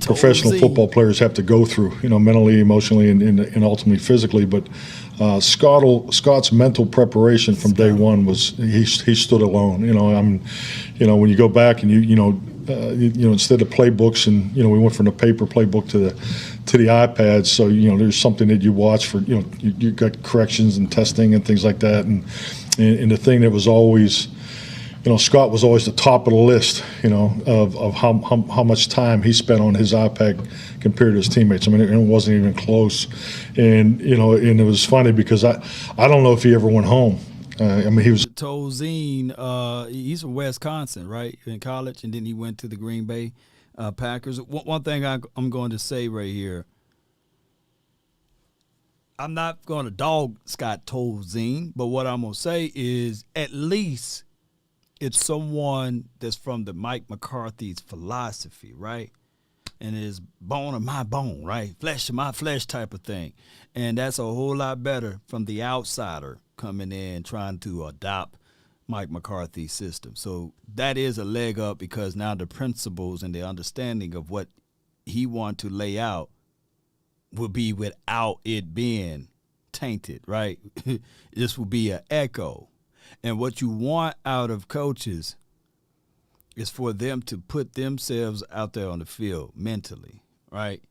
professional football players have to go through, mentally, emotionally, and ultimately physically. But Scott's mental preparation from day one was he stood alone. When you go back and instead of playbooks and we went from the paper playbook to to the iPads. So, you know, there's something that you watch for, you know, you got corrections and testing and things like that. And the thing that was always, you know, Scott was always the top of the list, you know, of how much time he spent on his iPad compared to his teammates. I mean, it wasn't even close. And, you know, and it was funny because I don't know if he ever went home. I mean, he was Tolzien, he's from Wisconsin, right, in college, and then he went to the Green Bay Packers. One thing I'm going to say right here, I'm not going to dog Scott Tolzien, but what I'm going to say is at least it's someone that's from the Mike McCarthy's philosophy, right? And it is bone of my bone, right? Flesh of my flesh type of thing. And that's a whole lot better from the outsider coming in trying to adopt Mike McCarthy's system. So that is a leg up because now the principles and the understanding of what he wants to lay out will be without it being tainted, right? This will be an echo. And what you want out of coaches is for them to put themselves out there on the field mentally, right?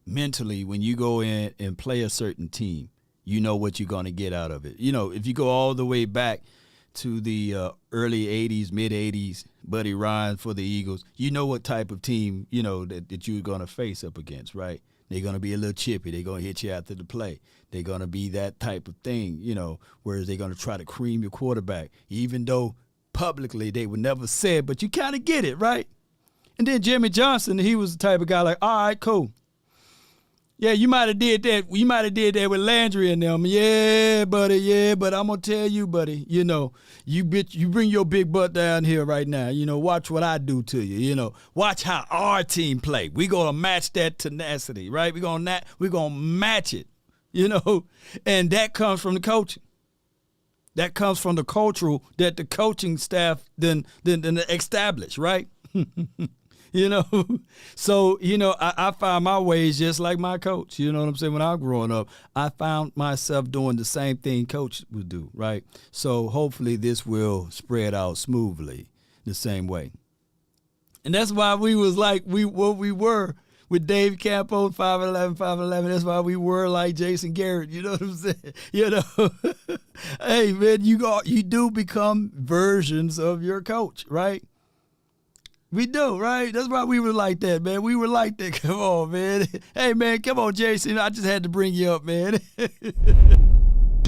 Mentally, when you go in and play a certain team, you know what you're going to get out of it. You know, if you go all the way back to the early 80s, mid-80s, Buddy Ryan for the Eagles, you know what type of team, you know, that you're going to face up against, right? They're going to be a little chippy. They're going to hit you after the play. They're going to be that type of thing, you know, whereas they're going to try to cream your quarterback, even though publicly they would never say it, but you kind of get it, right? And then Jimmy Johnson, he was the type of guy like, all right, cool. Yeah, you might have did that. You might have did that with Landry and them. Yeah, buddy. Yeah, but I'm gonna tell you, buddy. You know, you bring your big butt down here right now. You know, watch what I do to you. You know, watch how our team play. We gonna match that tenacity, right? We gonna match it. You know, and that comes from the coaching. That comes from the cultural that the coaching staff then establish, right? You know, so, you know, I found my ways just like my coach. You know what I'm saying? When I was growing up, I found myself doing the same thing coach would do, right? So hopefully this will spread out smoothly the same way. And that's why we was like what we were with Dave Campo, 5'11". That's why we were like Jason Garrett. You know what I'm saying? You know, hey, man, you do become versions of your coach, right? We do, right? That's why we were like that, man. We were like that. Come on, man. Hey, man, come on, Jason. I just had to bring you up, man.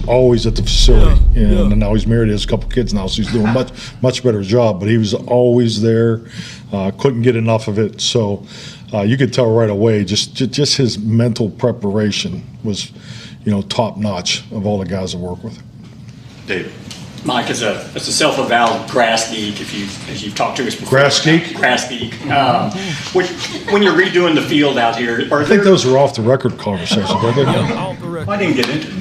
Always at the facility, and now he's married. He has a couple kids now, so he's doing much better job. But he was always there. Couldn't get enough of it. So you could tell right away. Just his mental preparation was, you know, top notch of all the guys I work with. David. Mike, as a self-avowed grass geek, as you've talked to us before. Grass geek? Grass geek. When you're redoing the field out here, I think those are off the record conversations. Off the record. I didn't get into it.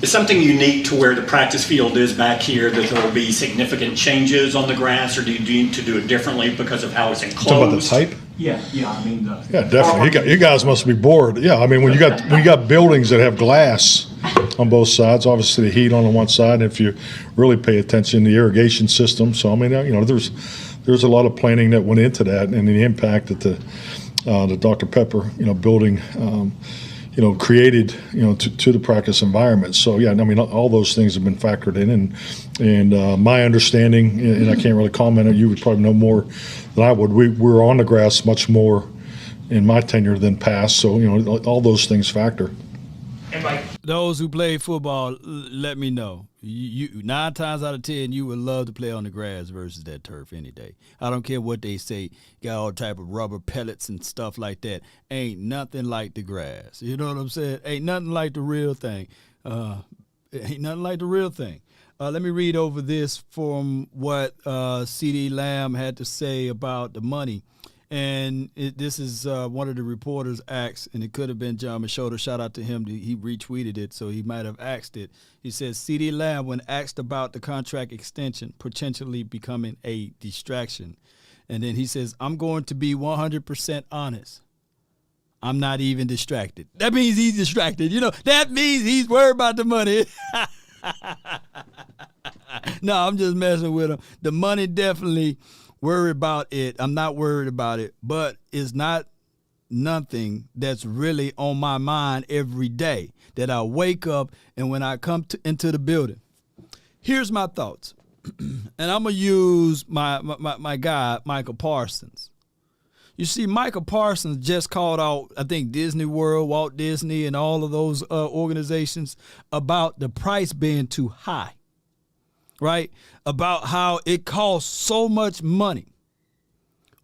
Is something unique to where the practice field is back here that there will be significant changes on the grass, or do you need to do it differently because of how it's enclosed? Talking about the type? Yeah. I mean, yeah, definitely. You guys must be bored. Yeah, I mean, when you got buildings that have glass on both sides, obviously the heat on the one side. And if you really pay attention, the irrigation system. So I mean, you know, there's a lot of planning that went into that, and the impact that the Dr. Pepper, you know, building, you know, created, you know, to the practice environment. So yeah, I mean, all those things have been factored in, and my understanding, and I can't really comment on. You would probably know more than I would. We're on the grass much more in my tenure than past. So you know, all those things factor. And Mike, those who play football, let me know. You 9 times out of 10, you would love to play on the grass versus that turf any day. I don't care what they say. Got all type of rubber pellets and stuff like that. Ain't nothing like the grass. You know what I'm saying? Ain't nothing like the real thing. Ain't nothing like the real thing. Let me read over this from what C.D. Lamb had to say about the money. And this is one of the reporters asked, and it could have been John Machota. Shout out to him. He retweeted it, so he might have asked it. He says, C.D. Lamb, when asked about the contract extension potentially becoming a distraction. And then he says, I'm going to be 100% honest. I'm not even distracted. That means he's distracted. You know, that means he's worried about the money. No, I'm just messing with him. The money definitely worried about it. I'm not worried about it, but it's not nothing that's really on my mind every day that I wake up and when I come into the building. Here's my thoughts. And I'm going to use my guy, Michael Parsons. You see, Michael Parsons just called out, I think, Disney World, Walt Disney, and all of those organizations about the price being too high, right? About how it costs so much money,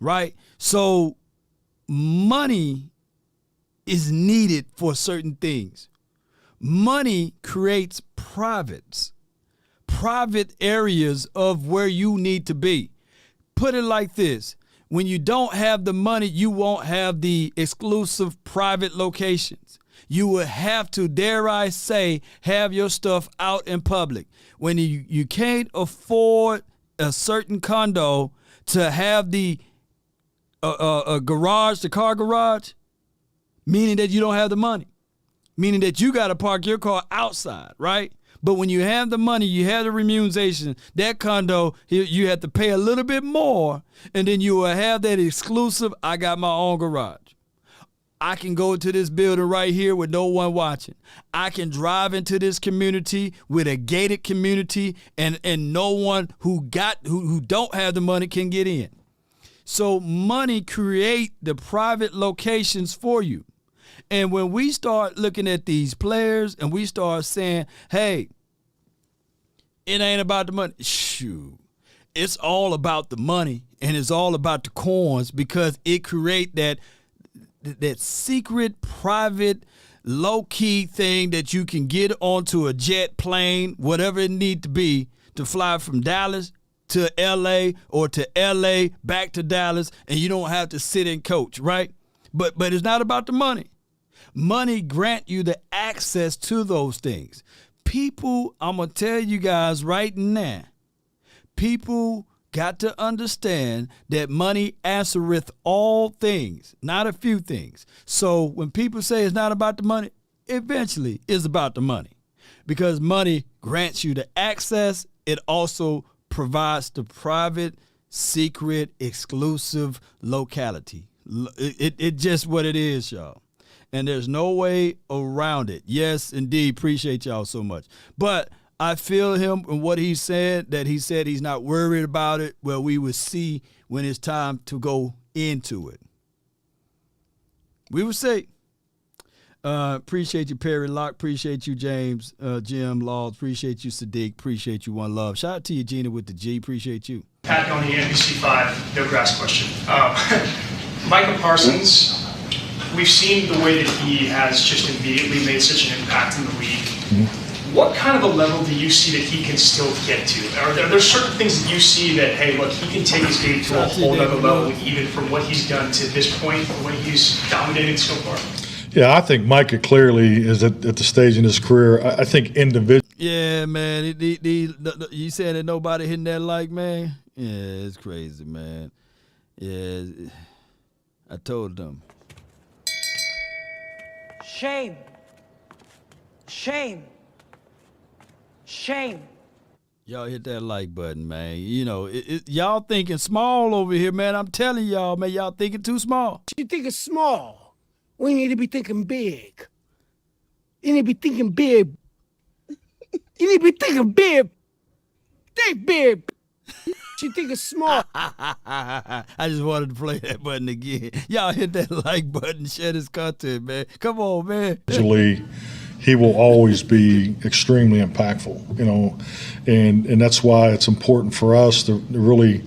right? So money is needed for certain things. Money creates private areas of where you need to be. Put it like this. When you don't have the money, you won't have the exclusive private locations. You will have to, dare I say, have your stuff out in public. When you can't afford a certain condo to have the garage, the car garage, meaning that you don't have the money, meaning that you got to park your car outside, right? But when you have the money, you have the remuneration, that condo, you have to pay a little bit more, and then you will have that exclusive, I got my own garage. I can go to this building right here with no one watching. I can drive into this community with a gated community, and no one who don't have the money can get in. So money create the private locations for you. And when we start looking at these players and we start saying, hey, it ain't about the money. Shoot, it's all about the money and it's all about the coins because it create that secret, private, low-key thing that you can get onto a jet plane, whatever it need to be, to fly from Dallas to L.A. or to L.A. back to Dallas, and you don't have to sit and coach, right? But it's not about the money. Money grant you the access to those things. People, I'm going to tell you guys right now, people got to understand that money answereth all things, not a few things. So when people say it's not about the money, eventually it's about the money. Because money grants you the access. It also provides the private, secret, exclusive locality. It just what it is, y'all. And there's no way around it. Yes, indeed. Appreciate y'all so much. But I feel him in what he said, that he said he's not worried about it. Well, we will see when it's time to go into it. We will see. Appreciate you, Perry Locke. Appreciate you, James, Jim Laws. Appreciate you, Sadiq. Appreciate you, One Love. Shout out to you, Gina, with the G. Appreciate you. Pat on the NBC5, no grass question. Michael Parsons, we've seen the way that he has just immediately made such an impact in the league. Mm-hmm. What kind of a level do you see that he can still get to? Are there certain things that you see that, hey, look, he can take his game to a whole other level, even from what he's done to this point, the way he's dominated so far? Yeah, I think Micah clearly is at the stage in his career. I think individual. Yeah, man. You said that nobody hitting that like, man? Yeah, it's crazy, man. Yeah, I told them. Shame. Shame. Shame. Y'all hit that like button, man. You know, y'all thinking small over here, man. I'm telling y'all, man, y'all thinking too small. You think it's small. We need to be thinking big. You need to be thinking big. You need to be thinking big. Think big. You think it's small. I just wanted to play that button again. Y'all hit that like button, share this content, man. Come on, man. Actually, he will always be extremely impactful, you know, and that's why it's important for us to really,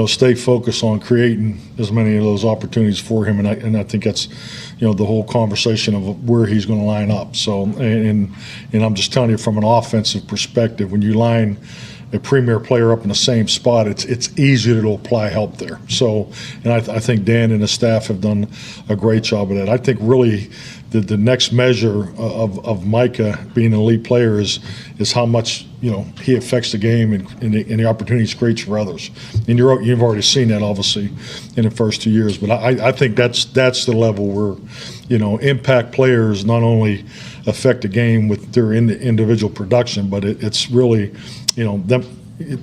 stay focused on creating as many of those opportunities for him, and I think that's, the whole conversation of where he's going to line up. So, and I'm just telling you from an offensive perspective, when you line a premier player up in the same spot, it's easier to apply help there. So, and I think Dan and his staff have done a great job of that. I think really the next measure of Micah being an elite player is how much he affects the game and the opportunities he creates for others. And you've already seen that obviously in the first 2 years. But I think that's the level where impact players not only affect the game with their individual production, but it's really them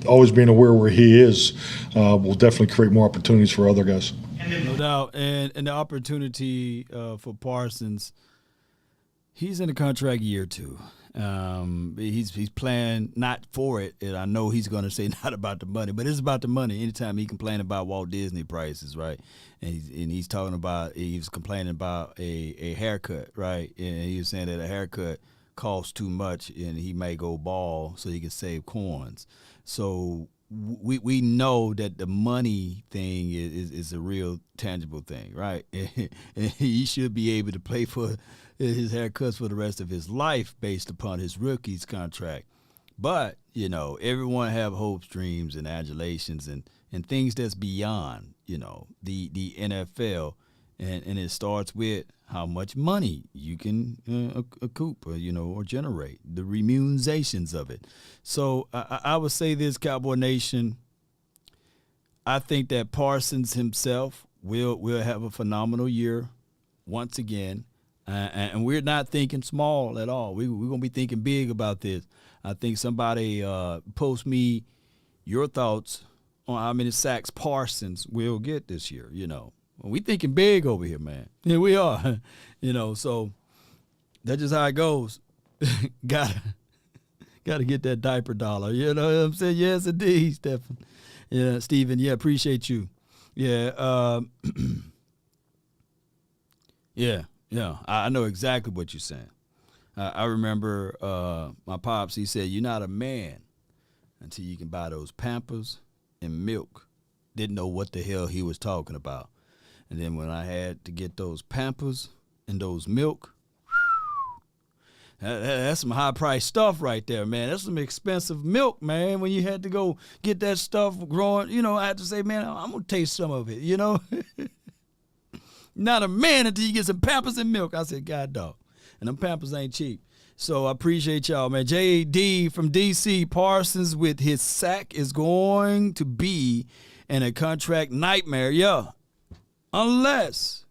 always being aware where he is will definitely create more opportunities for other guys. No doubt. And the opportunity for Parsons, he's in a contract year 2. He's playing not for it, and I know he's going to say not about the money, but it's about the money. Anytime he complain about Walt Disney prices, right? And he's talking about, he was complaining about a haircut, right? And he was saying that a haircut costs too much, and he may go bald so he can save coins. So we know that the money thing is a real tangible thing, right? And he should be able to play for his haircuts for the rest of his life based upon his rookie's contract. But, you know, everyone have hopes, dreams, and adulations and things that's beyond, you know, the NFL. And it starts with how much money you can recoup or generate, the remunerations of it. So I would say this, Cowboy Nation, I think that Parsons himself will have a phenomenal year once again. And we're not thinking small at all. We're going to be thinking big about this. I think somebody post me your thoughts on how many sacks Parsons will get this year, you know. We thinking big over here, man. Yeah, we are. You know, so that's just how it goes. Gotta get that diaper dollar. You know what I'm saying? Yes, indeed, Stephen. Yeah, Stephen. Yeah, appreciate you. Yeah. Yeah. I know exactly what you're saying. I remember my pops, he said, you're not a man until you can buy those Pampers and milk. Didn't know what the hell he was talking about. And then when I had to get those Pampers and those milk, that's some high-priced stuff right there, man. That's some expensive milk, man. When you had to go get that stuff growing, you know, I had to say, man, I'm going to taste some of it, you know. Not a man until you get some Pampers and milk. I said, God, dog. And them Pampers ain't cheap. So I appreciate y'all, man. J.D. from D.C., Parsons with his sack is going to be in a contract nightmare. Yeah. Unless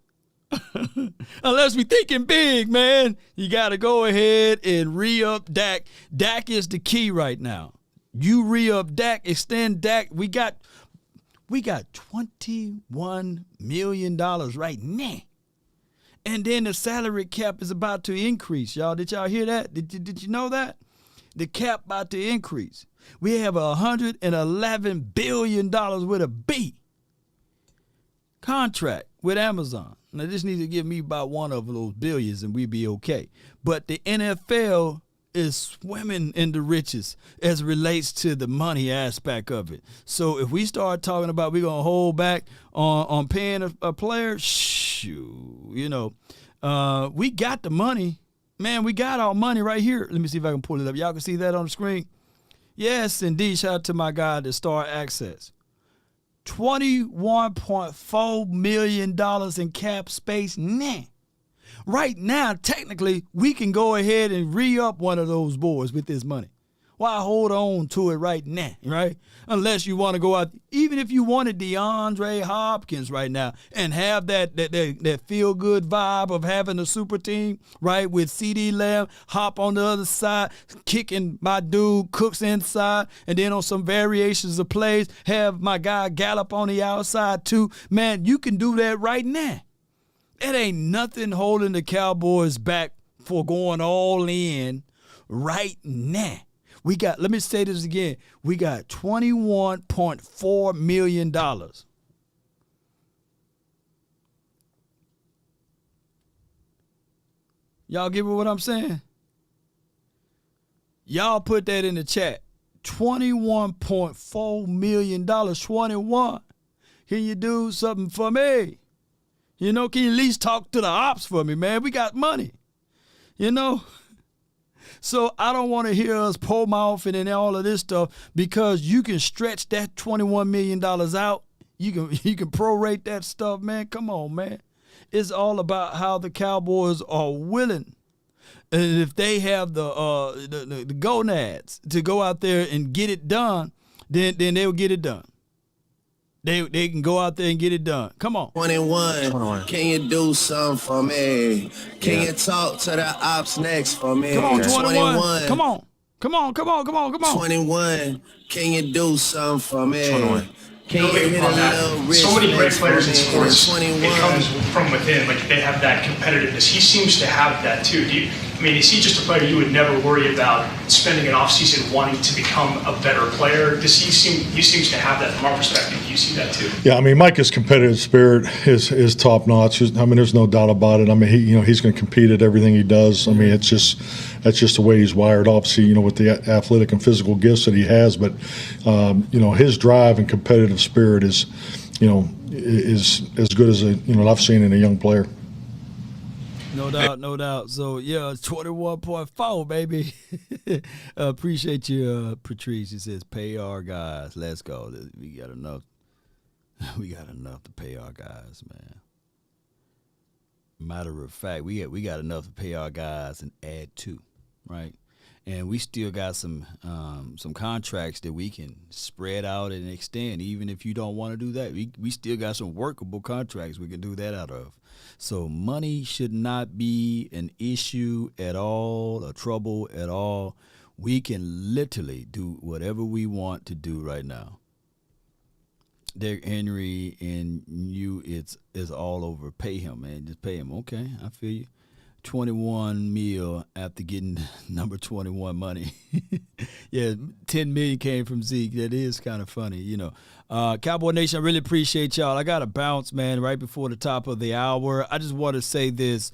we thinking big, man, you got to go ahead and re-up Dak. Dak is the key right now. You re-up Dak, extend Dak. We got $21 million right now. And then the salary cap is about to increase, y'all. Did y'all hear that? Did you know that? The cap about to increase. We have $111 billion with a B contract with Amazon. Now, this needs to give me about one of those billions and we'd be okay. But the NFL is swimming in the riches as it relates to the money aspect of it. So if we start talking about we're going to hold back on paying a player, shoot, you know, we got the money. Man, we got our money right here. Let me see if I can pull it up. Y'all can see that on the screen? Yes, indeed. Shout out to my guy, the Star Access. $21.4 million in cap space now. Right now, technically, we can go ahead and re-up one of those boys with this money. Why hold on to it right now, right? Unless you want to go out, even if you wanted DeAndre Hopkins right now and have that feel-good vibe of having a super team, right, with CD Lamb, Hop on the other side, kicking my dude Cooks inside, and then on some variations of plays, have my guy Gallup on the outside too. Man, you can do that right now. It ain't nothing holding the Cowboys back for going all in right now. We got, let me say this again, we got $21.4 million. Y'all give me what I'm saying? Y'all put that in the chat. $21.4 million, 21. Can you do something for me? You know, can you at least talk to the ops for me, man? We got money, you know? So I don't want to hear us pull mouth and all of this stuff because you can stretch that $21 million out. You can prorate that stuff, man. Come on, man. It's all about how the Cowboys are willing. And if they have the gonads to go out there and get it done, then they'll get it done. They can go out there and get it done. Come on. 21. Can you do something for me? Can you talk to the ops next for me? Come on, 21. Come on. Come on. 21, can you do something for me? 21. Can you Building hit upon a that, little wrist so many great flick players for in me? sports, 21. it comes from within. Like they have that competitiveness. He seems to have that too. Is he just a player you would never worry about spending an offseason wanting to become a better player? He seems to have that from our perspective. Do you see that too? Yeah, I mean, Micah's competitive spirit is top notch. I mean, there's no doubt about it. I mean, he's going to compete at everything he does. I mean, that's just the way he's wired. Obviously, with the athletic and physical gifts that he has, but his drive and competitive spirit is as good as I've seen in a young player. No doubt. So, yeah, it's 21.4, baby. Appreciate you, Patrice. He says, pay our guys. Let's go. We got enough. We got enough to pay our guys, man. Matter of fact, we got enough to pay our guys and add to, right? And we still got some contracts that we can spread out and extend. Even if you don't want to do that, we still got some workable contracts we can do that out of. So money should not be an issue at all, a trouble at all. We can literally do whatever we want to do right now. Derrick Henry and you, it's all over. Pay him, man. Just pay him. Okay, I feel you. 21 mil after getting number 21 money. Yeah, 10 million came from Zeke. That is kind of funny, Cowboy Nation, I really appreciate y'all. I got to bounce, man, right before the top of the hour. I just want to say this.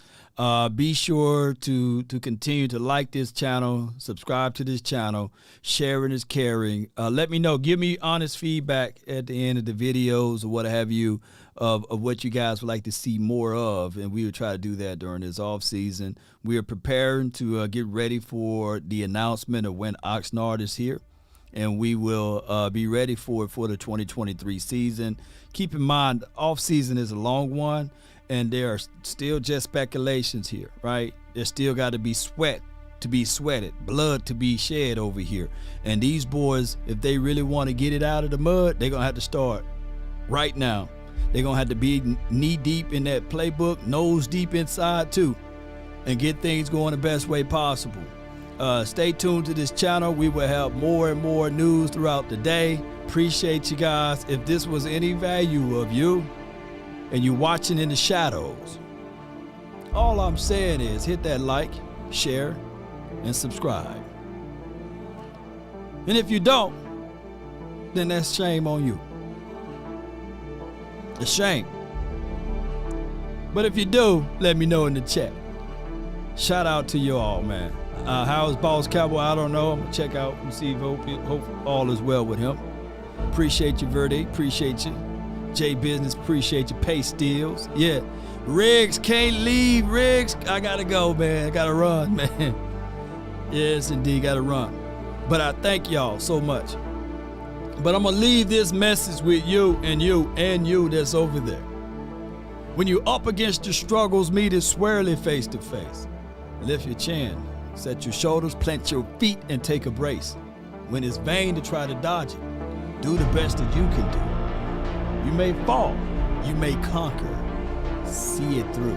Be sure to continue to like this channel, subscribe to this channel. Sharing is caring. Let me know. Give me honest feedback at the end of the videos or what have you of what you guys would like to see more of, and we will try to do that during this off season. We are preparing to get ready for the announcement of when Oxnard is here, and we will be ready for the 2023 season. Keep in mind, off season is a long one, and there are still just speculations here, right? There's still got to be sweat to be sweated, blood to be shed over here. And these boys, if they really want to get it out of the mud, they're going to have to start right now. They're going to have to be knee deep in that playbook, nose deep inside too, and get things going the best way possible. Stay tuned to this channel. We will have more and more news throughout the day. Appreciate you guys. If this was any value of you and you're watching in the shadows, all I'm saying is hit that like, share, and subscribe. And if you don't, then that's shame on you. A shame. But if you do, let me know in the chat. Shout out to you all, man. How is Boss Cowboy? I don't know. I'm going to check out and see if hope all is well with him. Appreciate you, Verde. Appreciate you. J Business, appreciate you. Pay Steels. Yeah. Riggs, can't leave. Riggs, I got to go, man. I got to run, man. Yes, indeed, got to run. But I thank y'all so much. But I'm going to leave this message with you and you and you that's over there. When you're up against your struggles, meet it squarely face to face. Lift your chin, set your shoulders, plant your feet, and take a brace. When it's vain to try to dodge it, do the best that you can do. You may fall, you may conquer. See it through.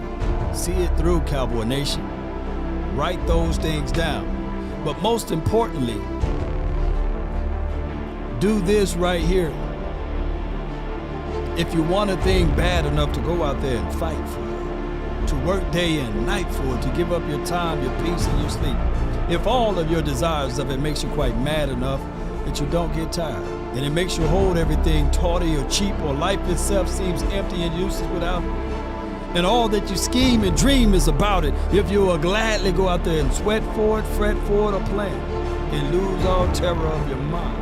See it through, Cowboy Nation. Write those things down. But most importantly, do this right here. If you want a thing bad enough to go out there and fight for it, to work day and night for it, to give up your time, your peace, and your sleep, if all of your desires of it makes you quite mad enough that you don't get tired, and it makes you hold everything tawdry or cheap, or life itself seems empty and useless without it, and all that you scheme and dream is about it, if you will gladly go out there and sweat for it, fret for it, or plan, and lose all terror of your mind.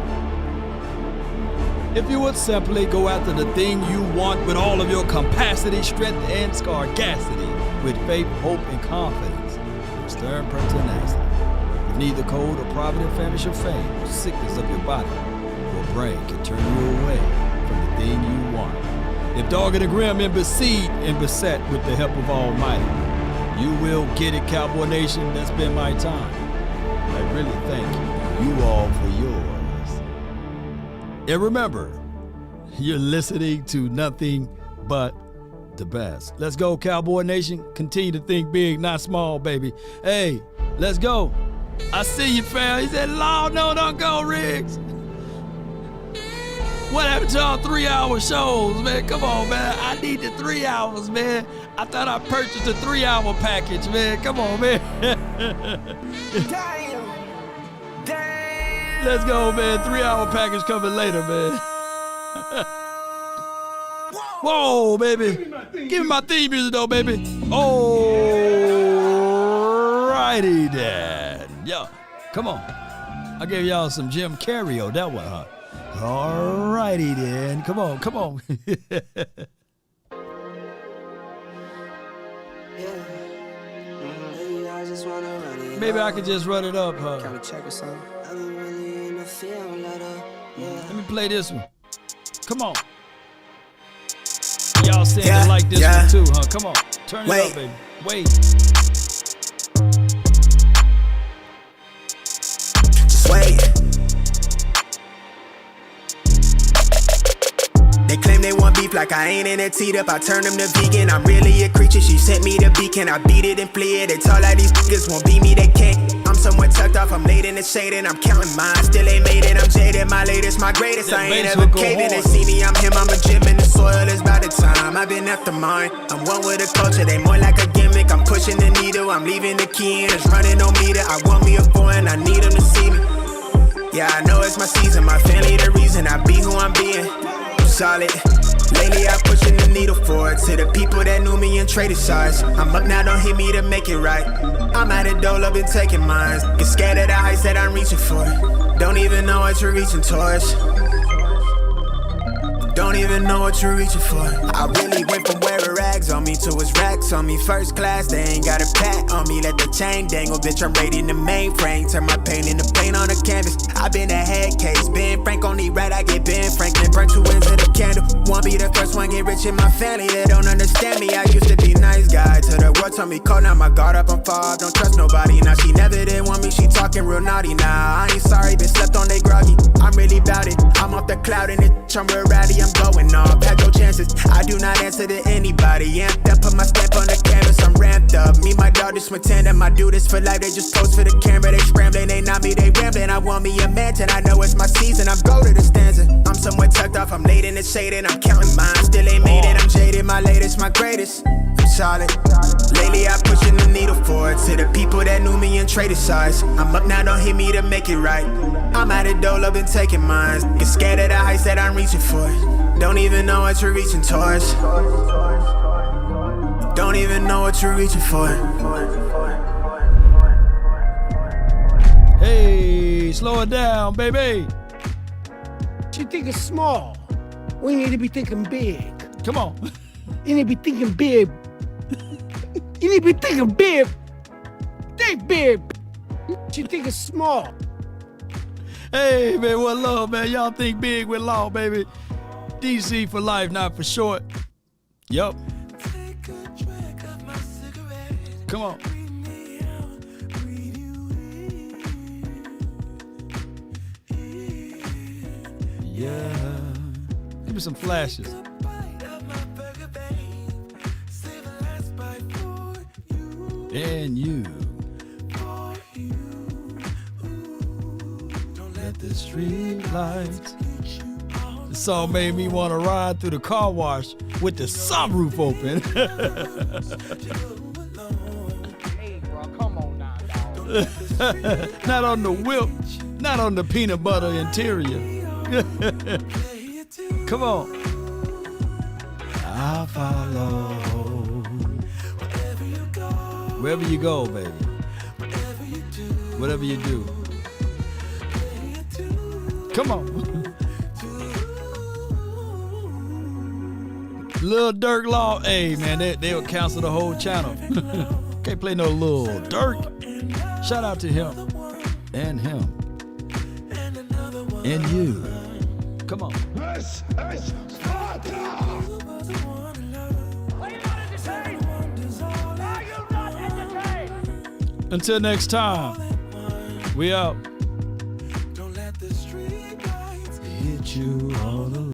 If you would simply go after the thing you want with all of your capacity, strength, and scarcity, with faith, hope, and confidence, with stern pertinacity. If neither cold or provident famish or fame, or sickness of your body or brain can turn you away from the thing you want. If dogged and grim and besieged and beset with the help of Almighty, you will get it, Cowboy Nation. That's been my time. I really thank you all for yours. And remember, you're listening to nothing but the best. Let's go, Cowboy Nation. Continue to think big, not small, baby. Hey, let's go. I see you, fam. He said, Lord, no, don't go, Riggs. What happened to our 3-hour shows, man? Come on, man. I need the 3 hours, man. I thought I purchased a 3-hour package, man. Come on, man. Let's go, man. 3-hour package coming later, man. Whoa, baby. Give me my theme music, though, baby. Alrighty, then. Yo, come on. I gave y'all some Jim Carrey on that one, huh? Alrighty, then. Come on, come on. Maybe I could just run it up, huh? Let me play this one. Come on. Y'all seem to like this one too, huh? Come on. Turn it up, baby. Wait. Just wait. They claim they want beef like I ain't in a teed up. I turn them to vegan. I'm really a creature. She sent me the beacon. I beat it and flee it. They talk like these niggas won't beat me. They can't. I'm somewhere tucked off. I'm laid in the shade and I'm counting mine. Still ain't made it. I'm jaded. My latest, my greatest. I ain't ever caving. They see me. I'm him. I'm a gym in the soil. It's by the time. I've been after mine. I'm one with the culture. They more like a gimmick. I'm pushing the needle. I'm leaving the key in. It's running no meter. I want me a foreign. I need them to see me. Yeah, I know it's my season. My family the reason I be who I'm being. Solid. Lately I'm pushing the needle forward to the people that knew me and traded sides. I'm up now, don't hit me to make it right. I'm at a dole, I've been taking mines. Get scared of the heights that I'm reaching for. Don't even know what you're reaching towards. Don't even know what you're reaching for. I really went from wearing rags on me to his racks on me. First class, they ain't got a pat on me. Let the chain dangle, bitch, I'm raiding the mainframe. Turn my pain into paint on the canvas. I been a head case, Ben Frank only right, I get Ben Franklin. Burn 2 ends of the candle. Won't be the first one, get rich in my family. They don't understand me, I used to be nice guy. Till the world told me cold, now my guard up, I'm far, don't trust nobody. Now she never did want me, she talking real naughty. Nah, I ain't sorry, been slept on, they groggy. I'm really bout it, I'm off the cloud and it's I'm real rowdy, I'm going off, had no chances. I do not answer to anybody. Amped up, put my stamp on the canvas, I'm ramped up. Me, my dog, just swim tandem. I do this for life, they just post for the camera. They scrambling, they not me, they rambling. I want me a mansion, I know it's my season. I'm go to the stanza. I'm somewhere tucked off, I'm laid in the shade and I'm counting mine. Still ain't made it, I'm jaded, my latest, my greatest. I'm solid. Lately, I'm pushing the needle forward to the people that knew me and traded sides. I'm up now, don't hit me to make it right. I'm at a dole, I've been taking mines. Get scared of the heights that I'm reaching for. Don't even know what you're reaching towards. Don't even know what you're reaching for. Hey, slow it down, baby. You think it's small. We need to be thinking big. Come on. You need to be thinking big. You need to be thinking big. Think big. You think it's small. Hey, man, what love, man. Y'all think big with law, baby. DC for life, not for short. Yup. Come on. Yeah. Give me some flashes. And you. Don't let the street lights. This song made me want to ride through the car wash with the sunroof open. Hey, bro, come on now, dog. Not on the whip, not on the peanut butter interior. Come on. I'll follow. Wherever you go, baby. Whatever you do. Come on. Lil Durk Law, hey man, they'll cancel the whole channel. Can't play no Lil Durk. Shout out to him and him and you. Come on. This is Sparta! Until next time, we out. Don't let the street lights hit you all the